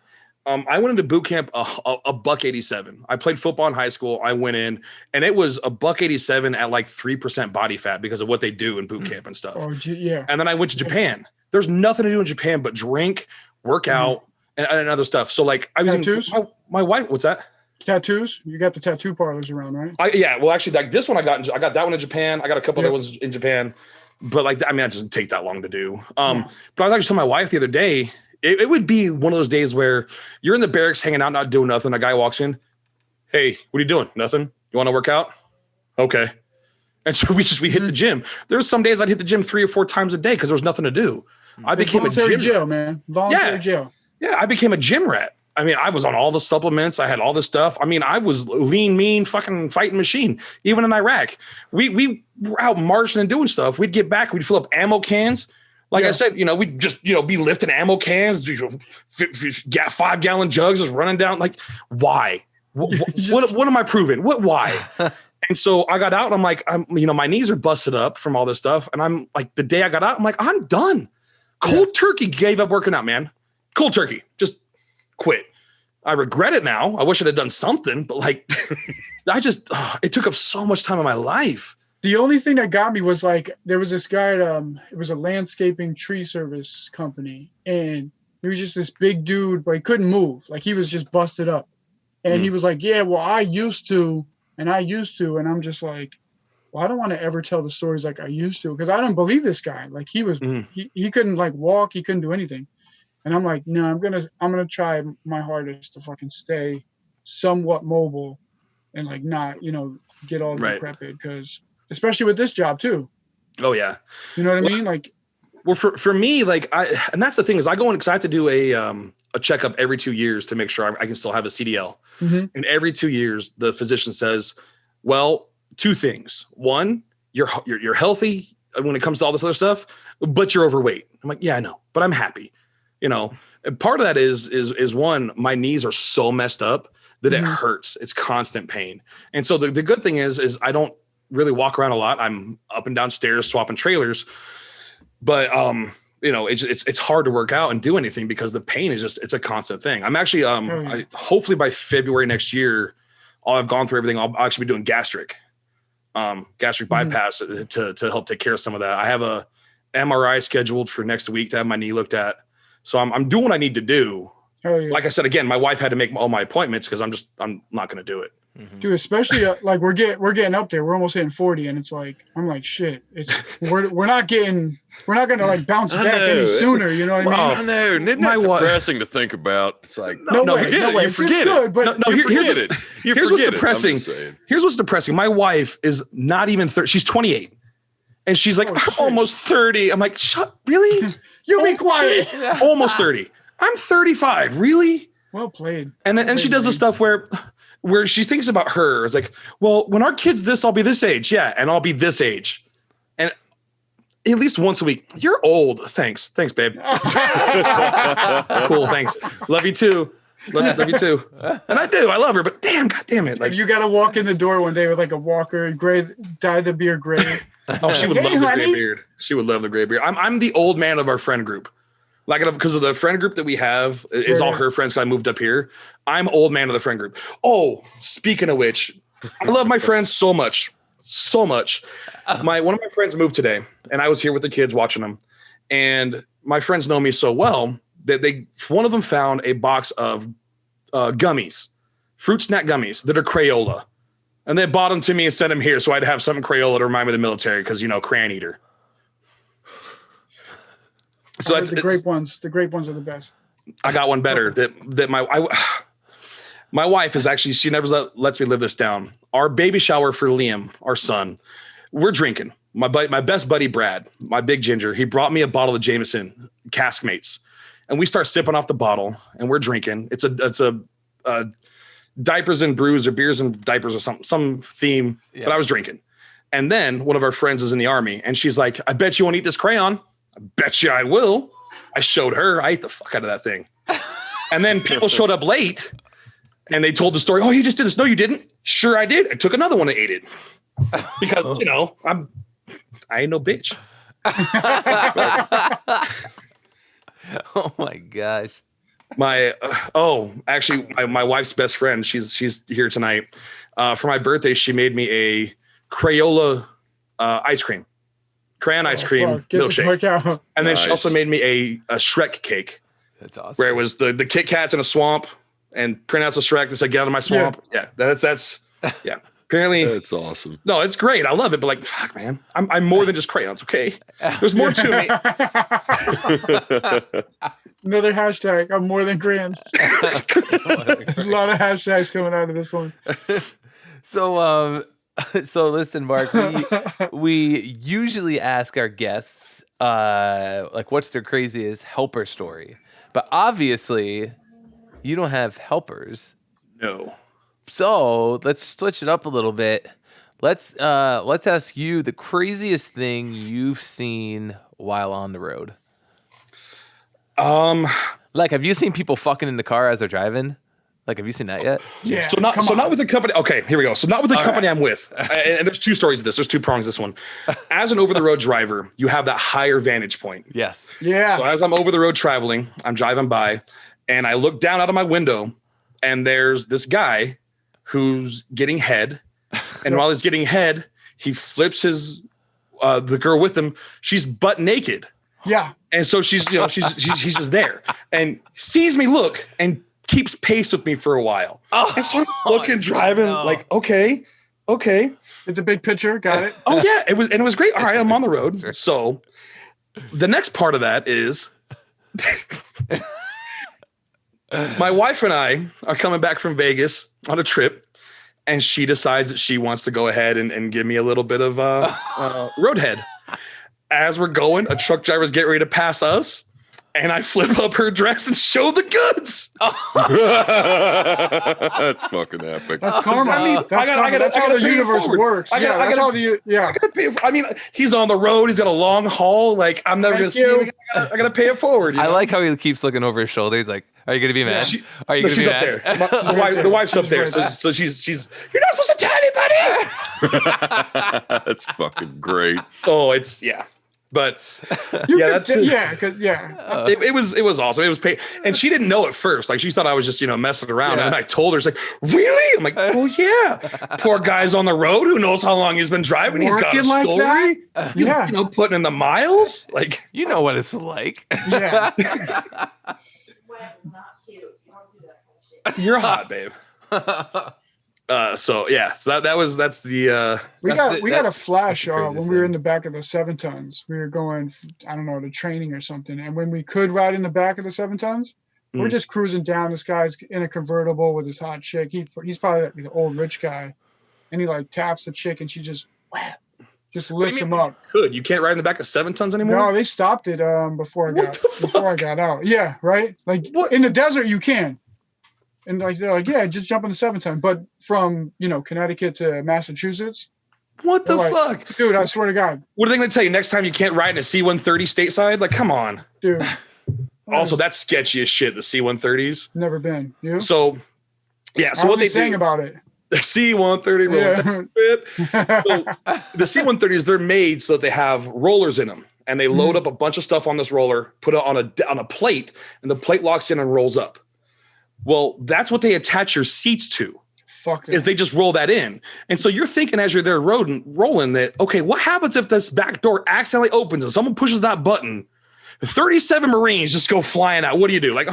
I went into boot camp a $187. I played football in high school. I went in, and it was a $187 at like 3% body fat because of what they do in boot camp and stuff. Oh, yeah. And then I went to Japan. There's nothing to do in Japan but drink, work out, and other stuff. So like, I was tattoos? My wife. What's that? Tattoos? You got the tattoo parlors around, right? Well, actually, like this one, I got that one in Japan. I got a couple other ones in Japan, but like, I mean, that doesn't take that long to do. But I was actually telling my wife the other day, it would be one of those days where you're in the barracks hanging out, not doing nothing. A guy walks in, hey, what are you doing? Nothing. You want to work out? Okay. And so we hit the gym. There's some days I'd hit the gym 3 or 4 times a day because there was nothing to do. I became a gym jail, man. Voluntary jail. Yeah, I became a gym rat. I mean, I was on all the supplements. I had all this stuff. I mean, I was lean, mean, fucking fighting machine. Even in Iraq, we were out marching and doing stuff. We'd get back. We'd fill up ammo cans. Like I said, we'd just, be lifting ammo cans, 5-gallon jugs, just running down. Like, why? What am I proving? Why? And so I got out and I'm like, my knees are busted up from all this stuff. And I'm like, the day I got out, I'm like, I'm done. Cold turkey gave up working out, man. Cold turkey. Just quit. I regret it now. I wish I'd have done something, but like, it took up so much time in my life. The only thing that got me was like, there was this guy it was a landscaping tree service company, and he was just this big dude, but he couldn't move. Like, he was just busted up. And he was like, yeah, well, I used to. And I'm just like, well, I don't want to ever tell the stories like I used to, because I don't believe this guy. Like, he was, he couldn't like walk, he couldn't do anything. And I'm like, no, I'm gonna try my hardest to fucking stay somewhat mobile and like not, get all decrepit, because especially with this job too. Oh yeah. You know what I mean? Like, well, for me, like and that's the thing is I go in because I have to do a checkup every 2 years to make sure I can still have a CDL. And every 2 years, the physician says, well, 2 things. One, you're healthy when it comes to all this other stuff, but you're overweight. I'm like, yeah, I know, but I'm happy. you know, and part of that is one, my knees are so messed up that it hurts. It's constant pain. And so the good thing is I don't really walk around a lot. I'm up and down stairs swapping trailers, but you know, it's hard to work out and do anything because the pain is it's a constant thing. I'm actually hopefully by February next year, I've gone through everything. I'll actually be doing gastric bypass to help take care of some of that. I have a MRI scheduled for next week to have my knee looked at. So I'm doing what I need to do. Like I said, again, my wife had to make all my appointments because I'm not going to do it. Dude, especially like we're getting up there. We're almost hitting 40, and it's like I'm like shit. We're not gonna like bounce back any sooner. You know what I mean? I know. Isn't that depressing to think about? It's like no way. You forget it. But Here's what's depressing. Here's what's depressing. My wife is not even 30. She's 28, and she's like, I'm almost 30. I'm like, really? You be quiet. Almost 30. I'm 35. Really? Well played. And she does the stuff where she thinks about her. It's like, well, when our kid's this, I'll be this age. Yeah. And I'll be this age. And at least once a week. You're old. Thanks, babe. Cool. Thanks. Love you too. Love you too. And I do. I love her, but damn, God damn it. Like, you got to walk in the door one day with like a walker, dye the beard gray. Oh, she would love the gray beard. She would love the gray beard. I'm the old man of our friend group. Like, because of the friend group that we have is all her friends. Cause I moved up here. I'm old man of the friend group. Oh, speaking of which, I love my friends so much. One of my friends moved today, and I was here with the kids watching them. And my friends know me so well that one of them found a box of gummies, fruit snack gummies that are Crayola, and they bought them to me and sent them here so I'd have something Crayola to remind me of the military because crayon eater. So that's the grape ones. The grape ones are the best. I got one better that my wife is actually, she never lets me live this down. Our baby shower for Liam, our son, we're drinking. My best buddy, Brad, my big ginger, he brought me a bottle of Jameson Caskmates, and we start sipping off the bottle and we're drinking. It's a diapers and brews or beers and diapers or some theme, but I was drinking. And then one of our friends is in the Army and she's like, I bet you won't eat this crayon. I bet you I will. I showed her. I ate the fuck out of that thing. And then people showed up late and they told the story. Oh, you just did this. No, you didn't. Sure, I did. I took another one and ate it because, I ain't no bitch. Oh my gosh. My wife's best friend, she's here tonight. For my birthday, she made me a Crayola ice cream. Crayon ice cream milkshake. And then she also made me a Shrek cake. That's awesome. Where it was the Kit Kats in a swamp and printouts of Shrek that said, get out of my swamp. Yeah, that's apparently. That's awesome. No, it's great. I love it. But like, fuck, man, I'm more than just crayons. Okay. There's more to me. Another hashtag. I'm more than crayons. There's a lot of hashtags coming out of this one. So listen, Mark, we usually ask our guests, like, what's their craziest helper story? But obviously, you don't have helpers. No. So let's switch it up a little bit. Let's ask you the craziest thing you've seen while on the road. Like, have you seen people fucking in the car as they're driving? Like, have you seen that yet? Yeah. So not with the company. Okay, here we go. So not with the company I'm with. And there's two stories of this. There's two prongs. This one, as an over-the-road driver, you have that higher vantage point. Yes. Yeah. So as I'm over the road traveling, I'm driving by, and I look down out of my window, and there's this guy who's getting head, and while he's getting head, he flips his the girl with him. She's butt naked. Yeah. And so she's she's just there and sees me look and keeps pace with me for a while. And so I'm looking, driving, like, okay. It's a big picture. Got it. Oh yeah, it was great. All right, I'm on the road. Sure. So the next part of that is my wife and I are coming back from Vegas on a trip, and she decides that she wants to go ahead and give me a little bit of roadhead. As we're going, a truck driver's getting ready to pass us. and I flip up her dress and show the goods. That's fucking epic. That's karma. I mean, that's how the universe works. I mean, he's on the road. He's got a long haul. Like, I'm never going to see him. I got to pay it forward. I like how he keeps looking over his shoulder. He's like, "Are you going to be mad? Are you going to be mad?" She's up there. The wife's up there. So she's. You're not supposed to tell anybody. That's fucking great. Oh, it's But it was awesome. It was and she didn't know at first. Like, she thought I was just messing around. And I told her, she's like, "Really?" I'm like, "Oh yeah." Poor guy's on the road. Who knows how long he's been driving? He's got a story. He's putting in the miles. Like, you know what it's like. Yeah. You're hot, babe. So that's the we got a flash when we were in the back of the 7 tons. We were going, I don't know, to training or something. And when we could ride in the back of the 7 tons, we're just cruising down. This guy's in a convertible with his hot chick. He's probably like the old rich guy, and he like taps the chick, and she just lifts him up. You can't ride in the back of 7 tons anymore? No, they stopped it before I got out. Yeah, right. Like in the desert, you can. And like they're like, yeah, just jump in the 7 ton. But from Connecticut to Massachusetts, what the fuck, dude? I swear to God. What are they going to tell you next time? You can't ride in a C-130 stateside? Like, come on, dude. Also, that's sketchy as shit. The C-130s. Never been. You? So, yeah. So what they saying about it? The C-130. Yeah. So the C-130s, they're made so that they have rollers in them, and they load up a bunch of stuff on this roller, put it on a plate, and the plate locks in and rolls up. Well, that's what they attach your seats to. Is they just roll that in. And so you're thinking as you're there rolling that, okay, what happens if this back door accidentally opens and someone pushes that button? 37 Marines just go flying out. What do you do? Like,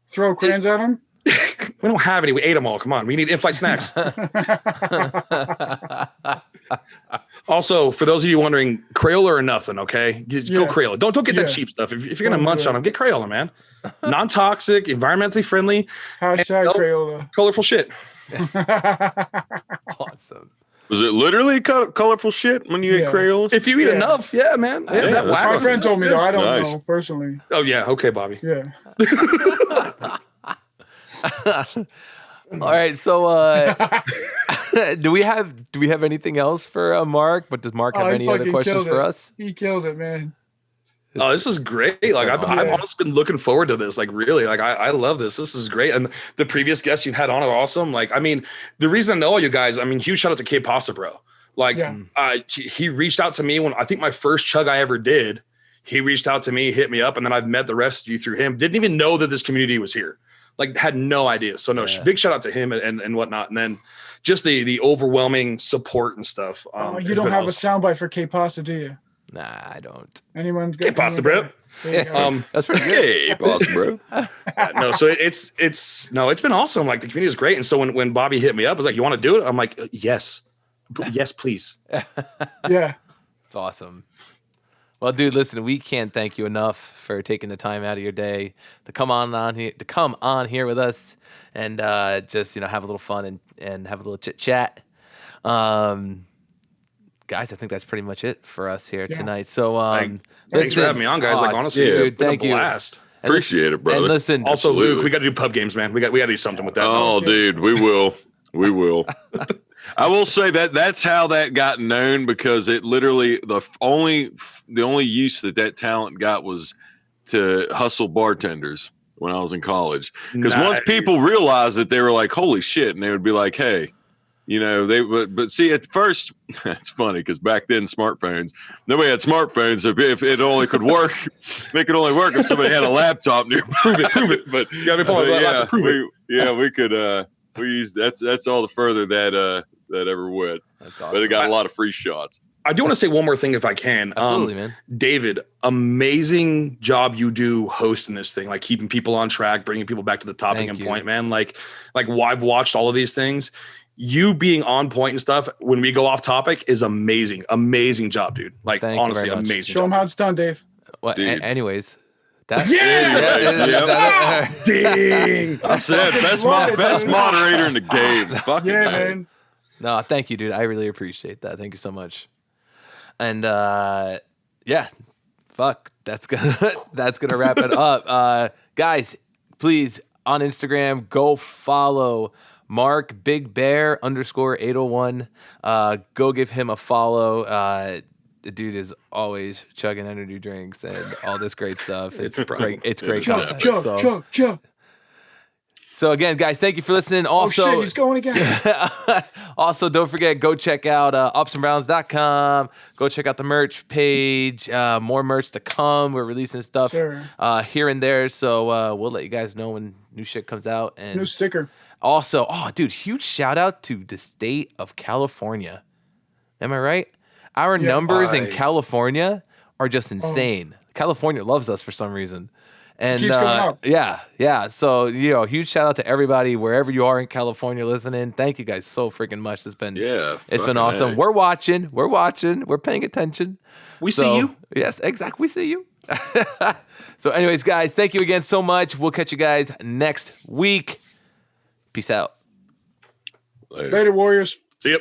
throw crayons at them? We don't have any. We ate them all. Come on. We need in-flight snacks. Also, for those of you wondering, Crayola or nothing, okay? Go Crayola. Don't get that cheap stuff. If you're going to munch on them, get Crayola, man. Non-toxic, environmentally friendly. Hashtag Crayola. Colorful shit. Awesome. Was it literally colorful shit when you ate Crayolas? If you eat enough, man. My friend told me, though. I don't know personally. Oh, yeah. Okay, Bobby. Yeah. All right, so do we have anything else for Mark? But does Mark have any other questions for us? He killed it, man. Oh, this is great. Like, I've honestly been looking forward to this. Like, really, like I love this. This is great. And the previous guests you've had on are awesome. Like, I mean, the reason I know all you guys, I mean, huge shout out to K Pasta, bro. Like, he reached out to me when I think my first chug I ever did. He reached out to me, hit me up, and then I've met the rest of you through him. Didn't even know that this community was here. Like, had no idea. So big shout out to him and whatnot. And then just the overwhelming support and stuff. You don't have a soundbite for K Pasta, do you? Nah, I don't. Anyone's K Pasta, bro. That's pretty good. Hey, boss, bro. No, so it's been awesome. Like, the community is great. And so when Bobby hit me up, I was like, "You want to do it?" I'm like, "Yes, please." Yeah, it's awesome. Well, dude, listen, we can't thank you enough for taking the time out of your day to come on here with us and just have a little fun and have a little chit chat. Guys, I think that's pretty much it for us here tonight. So thanks for having me on, guys. Like, honestly, it's been a blast. Appreciate it, brother. And listen, also, Luke, we got to do pub games, man. We got to do something with that. Oh, dude, we will. I will say that's how that got known, because it literally the only use that talent got was to hustle bartenders when I was in college. Because once people realized that, they were like, "Holy shit!" and they would be like, "Hey." They would, but see, at first, it's funny because back then, nobody had smartphones. So if it only could work, it could only work if somebody had a laptop near. Prove it. But you got to be pulling laptop to prove it. Yeah, we could. We used that's all the further that ever went. That's awesome. But it got a lot of free shots. I do want to say one more thing if I can. Absolutely, man. David, amazing job you do hosting this thing, like keeping people on track, bringing people back to the topic and point, man. Like I've watched all of these things. You being on point and stuff when we go off topic is amazing. Amazing job, dude. Like, honestly, amazing. Show them how it's done, Dave. Well, anyways. Ding! I said best moderator in the game. Fucking man. No, thank you, dude. I really appreciate that. Thank you so much. And fucking fuck, that's gonna wrap it up. Guys, please on Instagram, go follow Marc Big Bear _801. Go give him a follow. The dude is always chugging energy drinks and all this great stuff. It's great. It's great content. Chug. So again, guys, thank you for listening. Also, oh shit, he's going again. Also, don't forget, go check out upsandbrowns.com. Go check out the merch page. More merch to come. We're releasing stuff here and there. So we'll let you guys know when new shit comes out. And New sticker. Also, dude, huge shout out to the state of California. Am I right? Our numbers in California are just insane. California loves us for some reason. And keeps going up. Yeah. So, huge shout out to everybody wherever you are in California listening. Thank you guys so freaking much. It's been awesome. We're watching. We're paying attention. We see you. Yes, exactly. We see you. So anyways, guys, thank you again so much. We'll catch you guys next week. Peace out. Later, Warriors. See you.